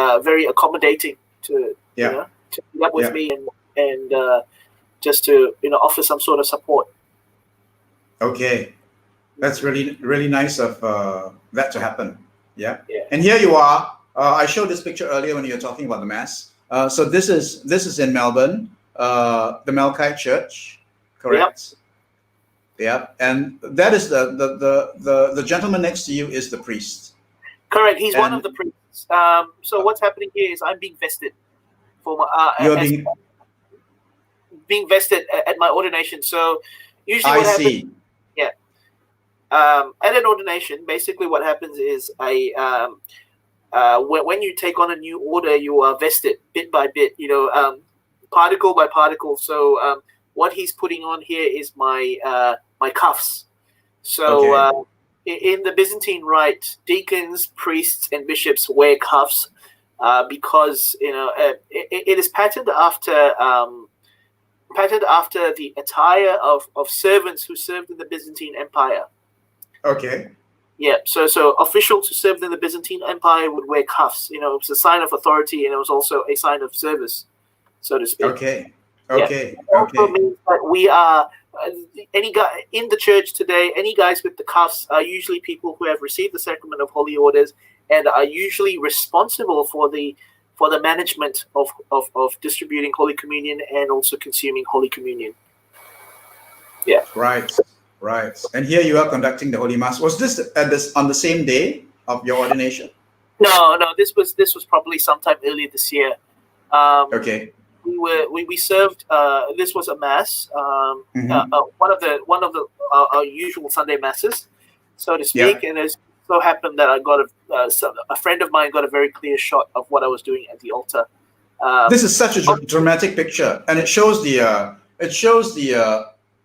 accommodating to to meet up with me and just to offer some sort of support. Okay, that's really nice of that to happen. Yeah. And here you are. I showed this picture earlier when you were talking about the mass. So this is in Melbourne, the Melkite Church, correct? Yep. And that is the gentleman next to you is the priest. Correct. He's one of the priests. So what's happening here is I'm being vested for my. You're being vested at my ordination. So usually what happens? Yeah. At an ordination, basically what happens is when you take on a new order, you are vested bit by bit, particle by particle. So what he's putting on here is my cuffs. So in the Byzantine Rite, deacons, priests, and bishops wear cuffs because it is patterned after the attire of servants who served in the Byzantine Empire. Okay. Yeah, so officials who served in the Byzantine Empire would wear cuffs. It was a sign of authority, and it was also a sign of service, so to speak. Okay. It also means that we are any guy in the church today. Any guys with the cuffs are usually people who have received the sacrament of holy orders and are usually responsible for the management of distributing Holy Communion and also consuming Holy Communion. Yeah. Right. Right. And here you are conducting the Holy Mass. Was this on the same day of your ordination? No. This was probably sometime earlier this year. Okay. We served. This was a mass. One of the our usual Sunday masses, so to speak. Yeah. And it so happened that I got a friend of mine got a very clear shot of what I was doing at the altar. This is such a dramatic picture, and it shows the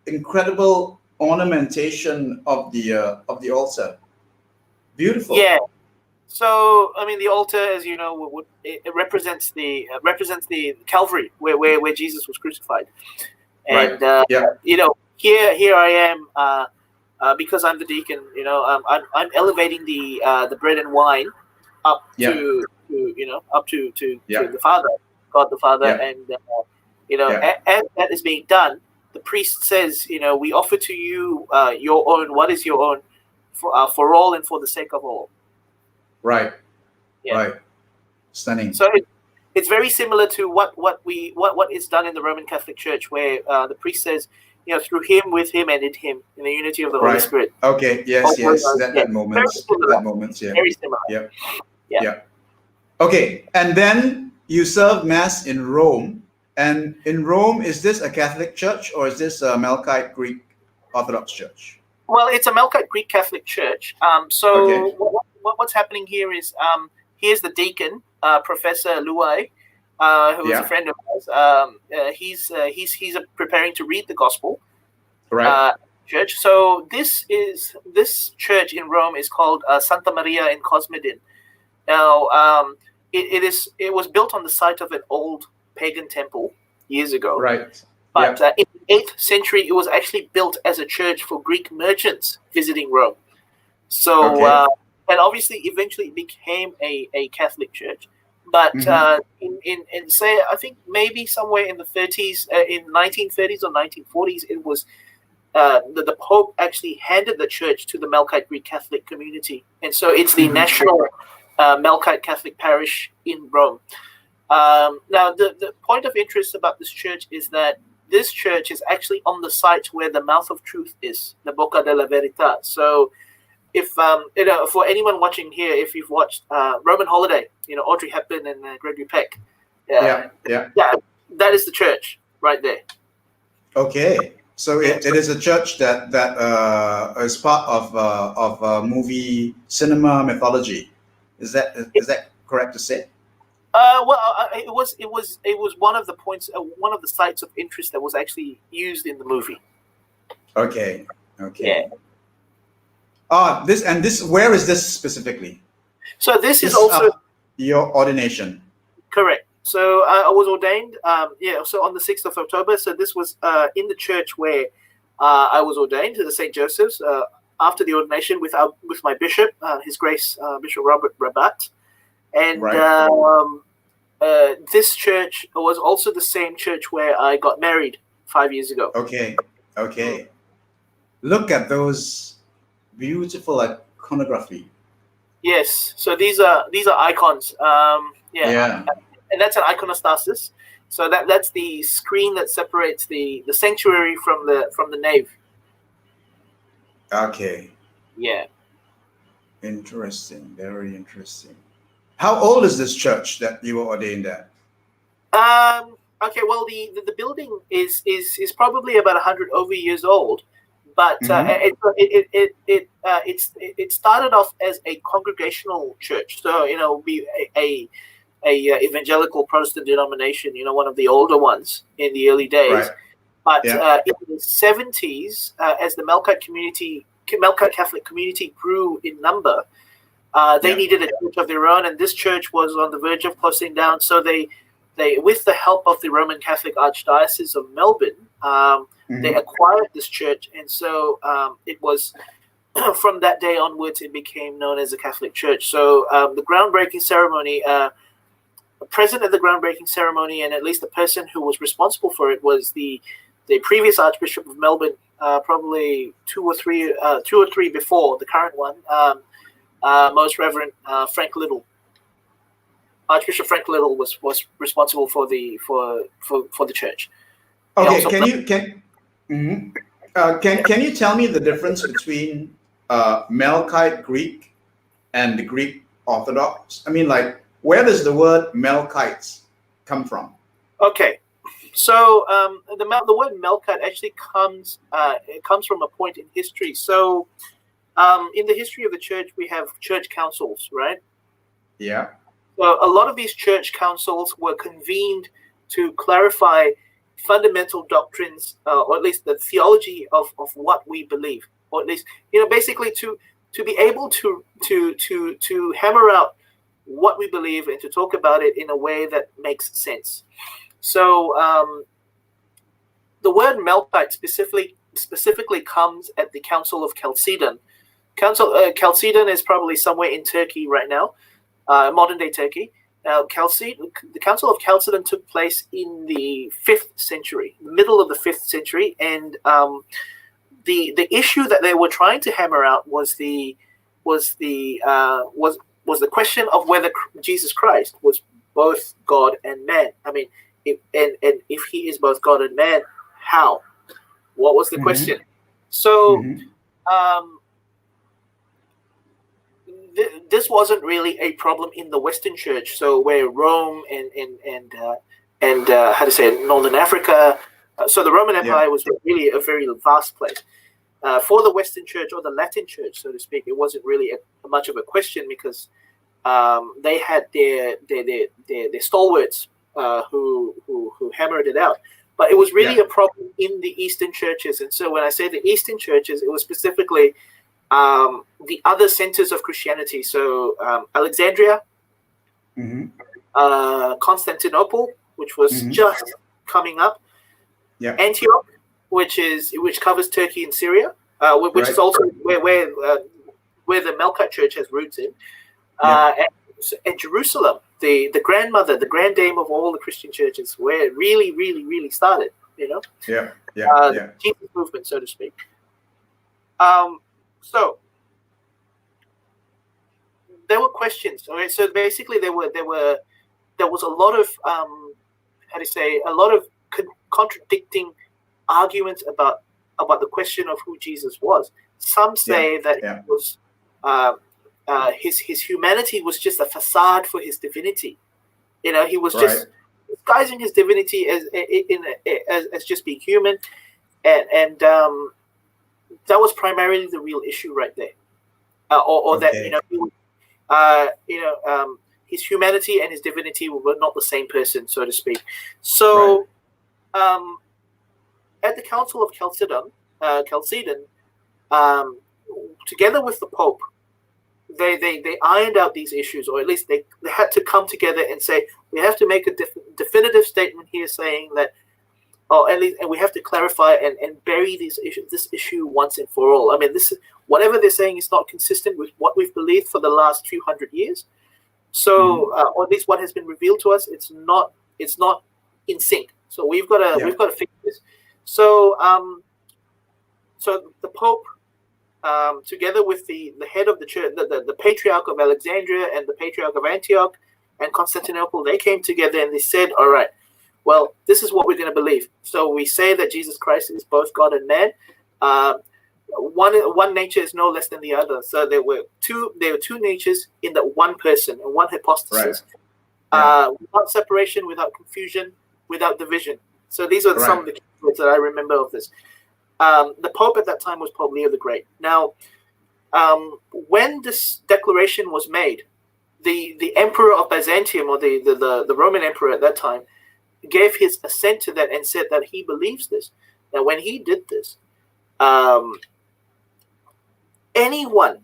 incredible ornamentation of the altar. Beautiful. Yeah. So I mean, the altar, as you know, it represents the Calvary, where Jesus was crucified, and right. here I am because I'm the deacon. I'm elevating the bread and wine up to the Father, God the Father, and as that is being done, the priest says, we offer to you your own. What is your own for all and for the sake of all. Right. Yeah. Right. Stunning. So it's very similar to what is done in the Roman Catholic Church, where the priest says, through him, with him, and in him, in the unity of the Holy Spirit. Okay. Yes. That moment. That moment. Yeah. Very similar. Yeah. Okay. And then you serve Mass in Rome. And in Rome, is this a Catholic church or is this a Melkite Greek Orthodox church? Well, it's a Melkite Greek Catholic church. What's happening here is here's the deacon, Professor Luai, who is a friend of ours. He's preparing to read the gospel. Right. Church. So this church in Rome is called Santa Maria in Cosmedin. Now, it was built on the site of an old pagan temple years ago. Right. But in the 8th century, it was actually built as a church for Greek merchants visiting Rome. So, and obviously, eventually, it became a Catholic church. But in say, I think maybe somewhere in the 30s, in 1930s or 1940s, it was the Pope actually handed the church to the Melkite Greek Catholic community, and so it's the national Melkite Catholic parish in Rome. Now, the point of interest about this church is that this church is actually on the site where the mouth of truth is, the Boca della Verità. So, if for anyone watching here, if you've watched Roman Holiday, Audrey Hepburn and Gregory Peck, that is the church right there. Okay, so it is a church that is part of movie cinema mythology. Is that correct to say? It was one of the points, one of the sites of interest that was actually used in the movie. Okay. Yeah. This where is this specifically? So this is also your ordination. Correct. So I was ordained. So on the 6th of October. So this was in the church where I was ordained to the St. Joseph's after the ordination with my bishop, His Grace Bishop Robert Rabat, and this church was also the same church where I got married 5 years ago. Okay. Look at those beautiful iconography. Yes. So these are icons. And that's an iconostasis. So that's the screen that separates the sanctuary from the nave. Okay. Yeah. Interesting. Very interesting. How old is this church that you were ordained at? Okay. Well, the building is probably about 100 over years old, but it started off as a congregational church. So be a evangelical Protestant denomination. One of the older ones in the early days. Right. But in the 70s, as the Melkite Catholic community grew in number, they needed a church of their own, and this church was on the verge of closing down. So they with the help of the Roman Catholic Archdiocese of Melbourne, they acquired this church, and so it was from that day onwards it became known as a Catholic church. So the groundbreaking ceremony, present at the groundbreaking ceremony, and at least the person who was responsible for it was the previous Archbishop of Melbourne, probably two or three before the current one, Most Reverend Frank Little. Archbishop Frank Little was responsible for the church. Okay, Can you tell me the difference between Melkite Greek and the Greek Orthodox? I mean, like, where does the word Melkites come from? Okay, so the word Melkite actually comes from a point in history. So in the history of the church, we have church councils, right? Yeah. So a lot of these church councils were convened to clarify fundamental doctrines, or at least the theology of what we believe, or at least, basically to be able to hammer out what we believe and to talk about it in a way that makes sense. So the word Melkite specifically comes at the Council of Chalcedon. Chalcedon is probably somewhere in Turkey right now, modern day Turkey. Now, the Council of Chalcedon took place in the 5th century, the middle of the 5th century, and the issue that they were trying to hammer out was the question of whether Jesus Christ was both God and man. I mean, if he is both God and man, how? What was the question? So. This wasn't really a problem in the Western Church. So where Rome and how to say it, Northern Africa. So the Roman Empire was really a very vast place. For the Western Church or the Latin Church, so to speak, it wasn't really much of a question because they had their stalwarts who hammered it out. But it was really a problem in the Eastern churches. And so when I say the Eastern churches, it was specifically the other centers of Christianity. So Alexandria, Constantinople, which was just coming up, Antioch, which covers Turkey and Syria, which is also where the Melkite Church has roots in, and Jerusalem, the grandmother, the grand dame of all the Christian churches, where it really, really, really started. Jesus movement, so to speak. So there were questions. Okay, so basically there was a lot of a lot of contradicting arguments about the question of who Jesus was. Some say that it was his humanity was just a facade for his divinity. He was just disguising his divinity as just being human, and that was primarily the real issue right there, that his humanity and his divinity were not the same person, so to speak. So, at the Council of Chalcedon, together with the Pope, they ironed out these issues, or at least they had to come together and say, we have to make a definitive statement here saying that, and we have to clarify and bury this issue once and for all. I mean, whatever they're saying is not consistent with what we've believed for the last few hundred years. So, or at least what has been revealed to us, it's not in sync. So we've got to fix this. So, so the Pope, together with the head of the church, the Patriarch of Alexandria and the Patriarch of Antioch and Constantinople, they came together and they said, all right, well, this is what we're going to believe. So we say that Jesus Christ is both God and man. One nature is no less than the other. So there were two natures in that one person and one hypostasis. Without separation, without confusion, without division. So these are some of the key words that I remember of this. The Pope at that time was Pope Leo the Great. Now, when this declaration was made, the Emperor of Byzantium, or the Roman Emperor at that time, gave his assent to that and said that he believes this. Now, when he did this, anyone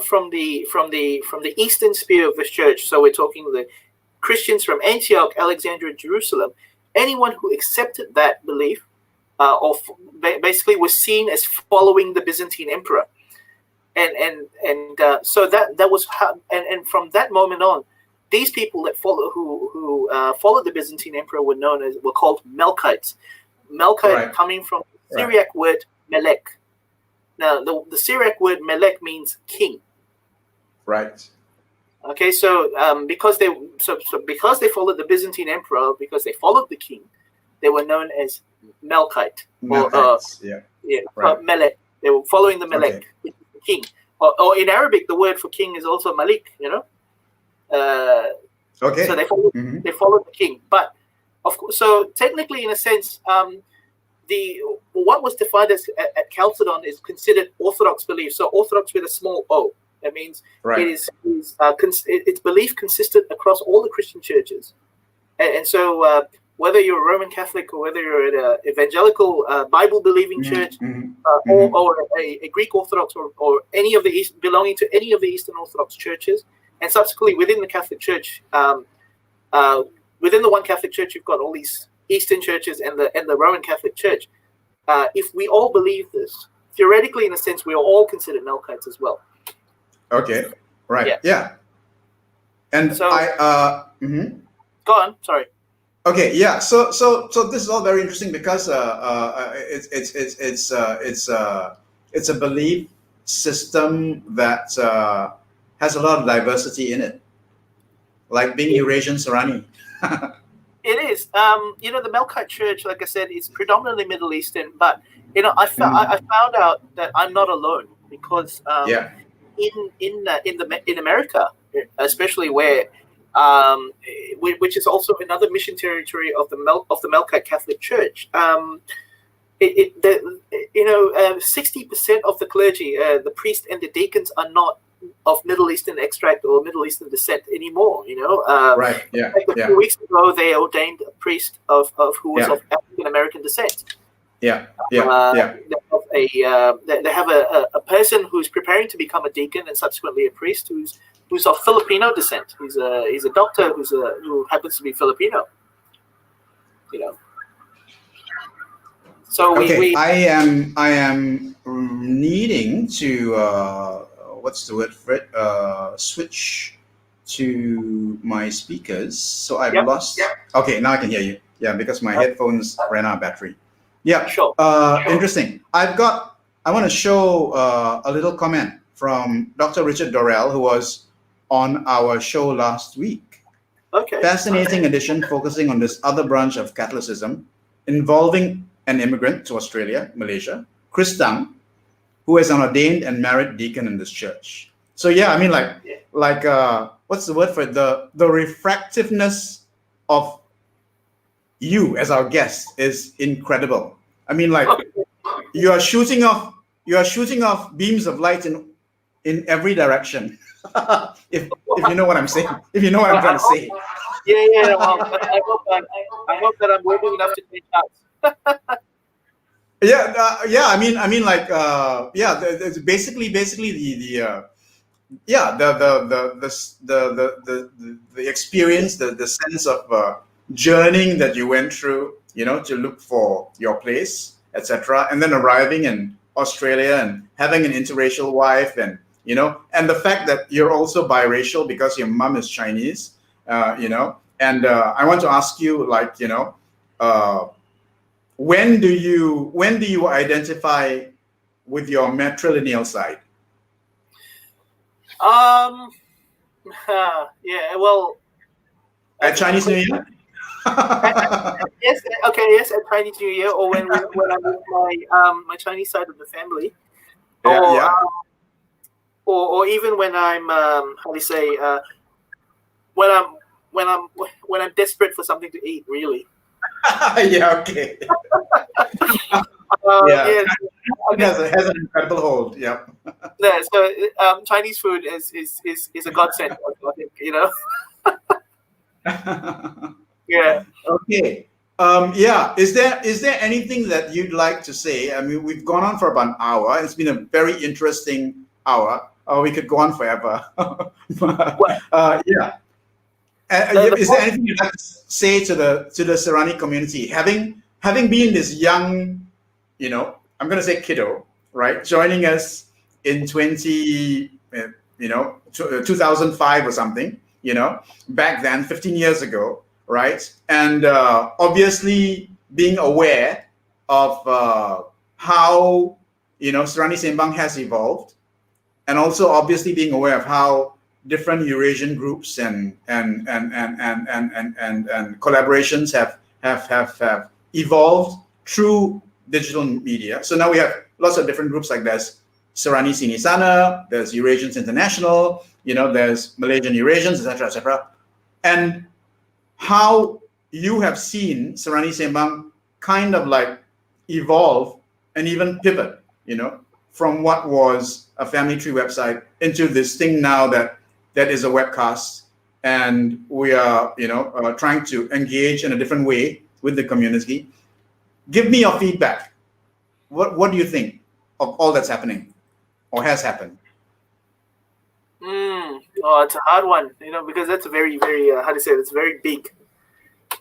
from the eastern sphere of the church, so we're talking the Christians from Antioch, Alexandria, Jerusalem, anyone who accepted that belief, basically was seen as following the Byzantine emperor, and so that was how, and from that moment on, these people that followed the Byzantine emperor were called Melkites. Melkite coming from the Syriac word melek. Now the Syriac word melek means king. Right. Okay, so because they followed the Byzantine emperor, because they followed the king, they were known as Melkite. Right. Melek. They were following the Melek, Okay. which is the king. Or in Arabic, the word for king is also Malik. Okay. So they followed the king. But of course, so technically, in a sense, what was defined as at Chalcedon is considered Orthodox belief. So Orthodox with a small o. That means Right. its belief consistent across all the Christian churches. And so whether you're a Roman Catholic or whether you're an evangelical Bible-believing church or a Greek Orthodox or any of the belonging to any of the Eastern Orthodox churches, and subsequently within the Catholic Church, within the one Catholic Church, you've got all these Eastern churches and the Roman Catholic Church. If we all believe this, theoretically, in a sense, we are all considered Melkites as well. Okay. Right. Yeah. And so, go on. Sorry. Okay. Yeah. So this is all very interesting because it's a belief system that has a lot of diversity in it, like being Eurasian Serani. It is. The Melkite Church, like I said, is predominantly Middle Eastern, but I found out that I'm not alone because in America, especially where which is also another mission territory of the Melkite Catholic Church. 60% of the clergy, the priest and the deacons, are not of Middle Eastern extract or Middle Eastern descent anymore. Right. Yeah. Like a few weeks ago, they ordained a priest of who was of African American descent. Yeah. They have a person who's preparing to become a deacon and subsequently a priest who's of Filipino descent. He's a doctor who happens to be Filipino. So I am needing to what's the word for it? Switch to my speakers. So I've lost. Okay, now I can hear you. Yeah, because my headphones ran out of battery. Yeah. Sure. Interesting. I want to show a little comment from Dr. Richard Dorrell, who was on our show last week. Okay. Fascinating edition focusing on this other branch of Catholicism involving an immigrant to Australia, Malaysia, Chris Tang, who is an ordained and married deacon in this church. So yeah, I mean like what's the word for it? The refractiveness of you as our guest is incredible. I mean, like you are shooting off beams of light in every direction. if you know what I'm saying, if you know what I'm trying to say. Yeah. Well, I hope that I'm worthy enough to take shots. Basically the experience, the sense of journeying that you went through, to look for your place, etc., and then arriving in Australia and having an interracial wife, and and the fact that you're also biracial because your mom is Chinese, and I want to ask you, like, when do you identify with your matrilineal side? Well, at Chinese New Year. Yes, at Chinese New Year, or when I'm with my Chinese side of the family, or even when I'm when I'm desperate for something to eat, really. Okay. It has an incredible hold. Yeah. Yeah. So Chinese food is a godsend, I think. Yeah. Okay. Is there anything that you'd like to say? I mean, we've gone on for about an hour. It's been a very interesting hour. We could go on forever. Is there anything you'd like to say to the Serani community, having been this young, I'm going to say kiddo, right, joining us in 2005 or something, back then, 15 years ago, right? And obviously being aware of how Serani Sembang has evolved, and also obviously being aware of how different Eurasian groups and collaborations have evolved through digital media. So now we have lots of different groups, like there's Serani Sini Sana, there's Eurasians International, there's Malaysian Eurasians, etc., etc. And how you have seen Serani Sembang kind of like evolve and even pivot, from what was a family tree website into this thing now that is a webcast, and we are, trying to engage in a different way with the community. Give me your feedback. What do you think of all that's happening or has happened? Oh, it's a hard one, because that's a very, very, it's very big.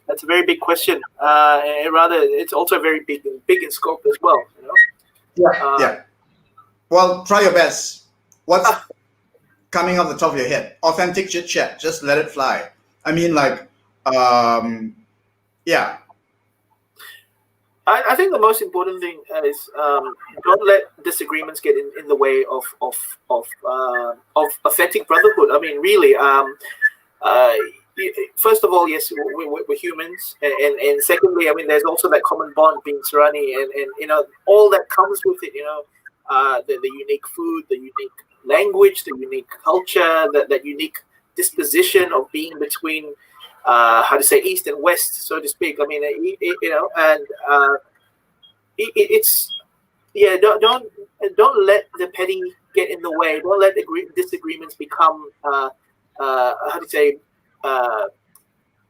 That's a very big question. And rather, it's also very big in scope as well. Yeah. Well, try your best. What's coming off the top of your head? Authentic chit chat. Just let it fly. I mean, like, yeah. I think the most important thing is don't let disagreements get in the way of authentic brotherhood. I mean, really. First of all, yes, we're humans, and secondly, I mean, there's also that common bond being Serani, and all that comes with it. The unique food, the unique language, the unique culture, that unique disposition of being between. East and west, so to speak. I mean, Don't let the petty get in the way. Don't let disagreements become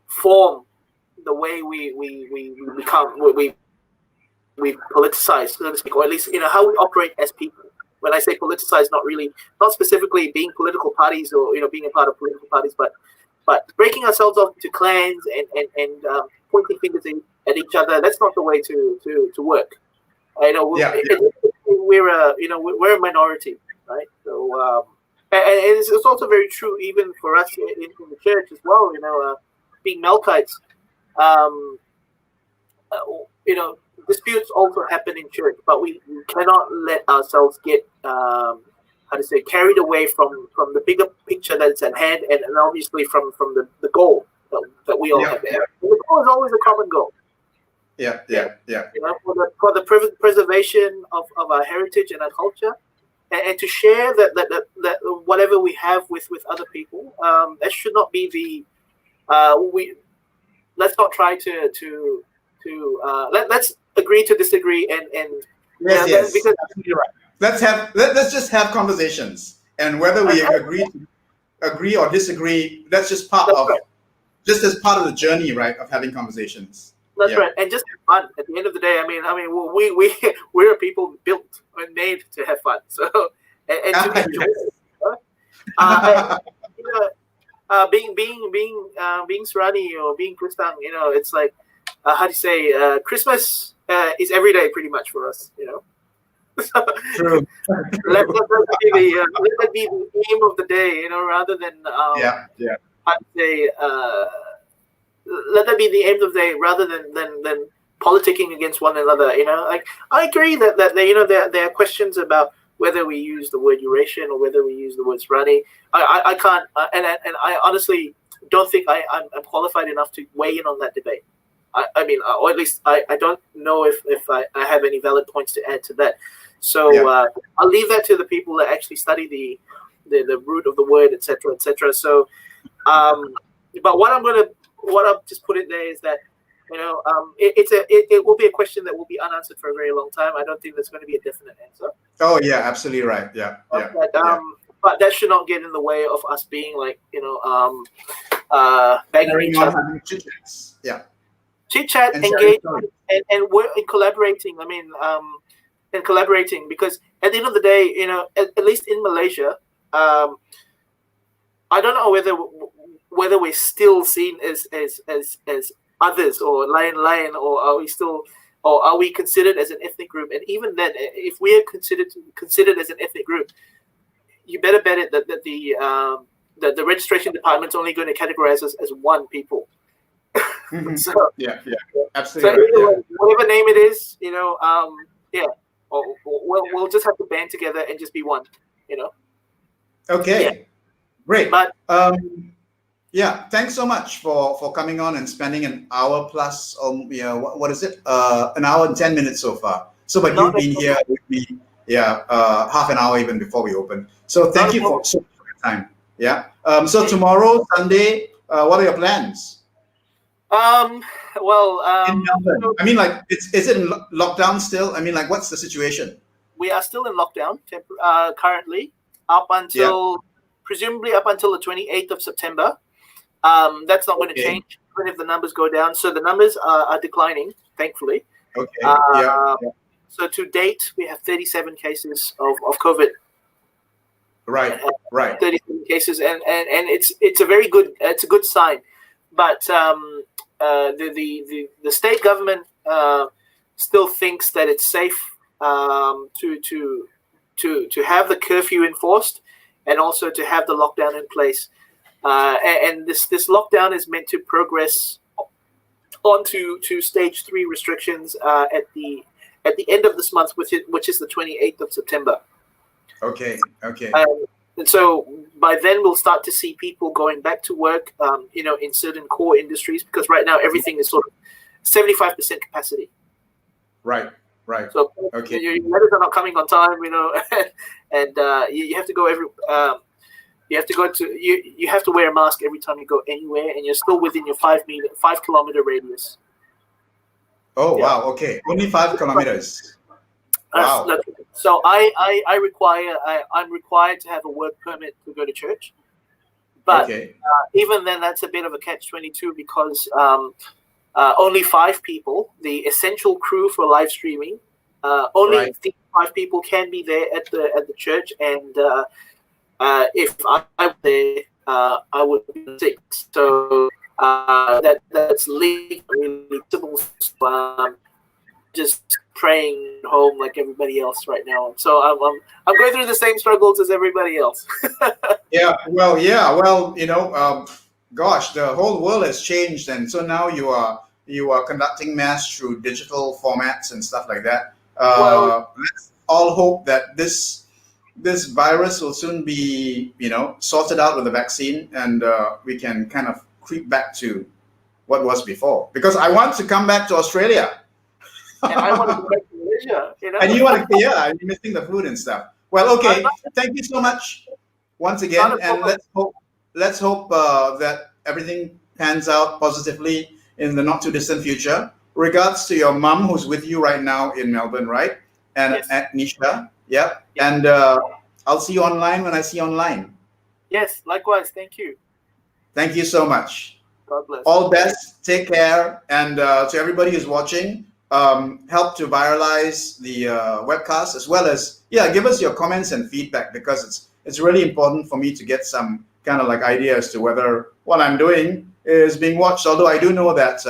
form the way we become we politicize, so to speak, or at least how we operate as people. When I say politicize, not specifically being political parties or being a part of political parties, but breaking ourselves off to clans and pointing fingers at each other. That's not the way to work. We're a minority, right? So and it's also very true even for us in the church as well. Being Melkites, disputes also happen in church, but we cannot let ourselves get carried away from the bigger picture that's at hand, and obviously from the goal that we all have. The goal is always a common goal. Yeah. For the preservation of our heritage and our culture, and to share that whatever we have with other people. That should not be the let's not try to let's agree to disagree and yes. Because you're right. Let's just have conversations, and whether we agree or disagree, that's just just as part of the journey, right, of having conversations. That's right, and just have fun. At the end of the day, I mean, we're people built and made to have fun. So and to enjoy it. Being Serani or being Kristang, it's like Christmas is every day pretty much for us, True. Let that be the aim of the day, rather than let that be the aim of the day rather than politicking against one another. Like I agree that there are questions about whether we use the word Eurasian or whether we use the word Serani. I can't, and I honestly don't think I'm qualified enough to weigh in on that debate. I mean, or at least I don't know if I have any valid points to add to that. So I'll leave that to the people that actually study the root of the word, etc., etc. So, but what I've just put in there is that it will be a question that will be unanswered for a very long time. I don't think there's going to be a definite answer. Oh yeah, absolutely right. Yeah. But that should not get in the way of us being like begging each other. Chit chat, engage, and we're collaborating. I mean, and collaborating, because at the end of the day, at least in Malaysia, I don't know whether we're still seen as others or lion, or are we considered as an ethnic group? And even then, if we are considered as an ethnic group, you better bet it that the registration department's only going to categorize us as one people. Mm-hmm. So absolutely. So whatever name it is, we'll just have to band together and just be one, Okay, great. But Yeah, thanks so much for coming on and spending an hour plus. What is it? An hour and 10 minutes so far. So, but Not you've been here with me, half an hour even before we open. So, thank you for so much for your time. Yeah. So tomorrow, Sunday, what are your plans? Well, In Melbourne. so I mean, like, is it in lockdown still? I mean, like, what's the situation? we are still in lockdown currently, up until presumably up until the 28th of September. That's not going to change even if the numbers go down. So the numbers are declining, thankfully. Okay. So to date, we have 37 cases of COVID. Right. 37 cases, and it's a very good sign. But the state government still thinks that it's safe to have the curfew enforced and also to have the lockdown in place. And this lockdown is meant to progress onto stage 3 restrictions at the end of this month, which is the 28th of September. Okay. And so by then we'll start to see people going back to work, in certain core industries, because right now everything is sort of 75% capacity. Right. So Okay. your letters are not coming on time, and you have to go you have to wear a mask every time you go anywhere, and you're still within your 5 kilometer radius. Oh, yeah. Wow. Okay. Only 5 kilometers. Wow. So I'm required to have a work permit to go to church, but even then that's a bit of a catch-22 because only 5 people, the essential crew for live streaming, only 5 people can be there at the church, and if I were there, I would be 6. So that's legally possible. Just praying at home like everybody else right now. So I'm going through the same struggles as everybody else. Well, gosh, the whole world has changed, and so now you are conducting mass through digital formats and stuff like that. Let's all hope that this virus will soon be sorted out with the vaccine, and we can kind of creep back to what was before. Because I want to come back to Australia. And I want to go back to Malaysia, And you want to, you're missing the food and stuff. Well, okay. Thank you so much once again, and let's hope that everything pans out positively in the not too distant future. Regards to your mom who's with you right now in Melbourne, right? And yes. At Nisha, And I'll see you online when I see you online. Yes, likewise. Thank you. Thank you so much. God bless. All best. Take care, and to everybody who's watching. Help to viralize the webcast, as well as give us your comments and feedback, because it's really important for me to get some kind of like idea as to whether what I'm doing is being watched. Although I do know that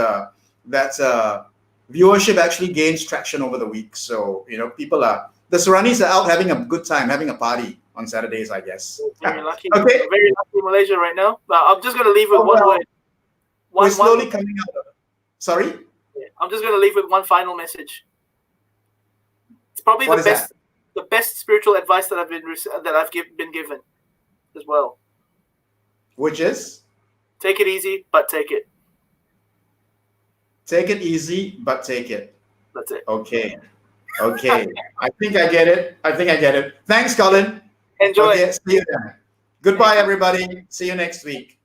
viewership actually gains traction over the week, so the Seranis are out having a good time, having a party on Saturdays, I guess. Very lucky. Okay. Very lucky in Malaysia right now. I'm just going to leave with one word. We're slowly coming out of it. Sorry? I'm just going to leave with one final message. It's probably the best spiritual advice that I've been given as well. Which is? Take it easy, but take it. Take it easy, but take it. That's it. Okay. I think I get it. Thanks, Colin. Enjoy. Okay, see you then. Goodbye, everybody. See you next week.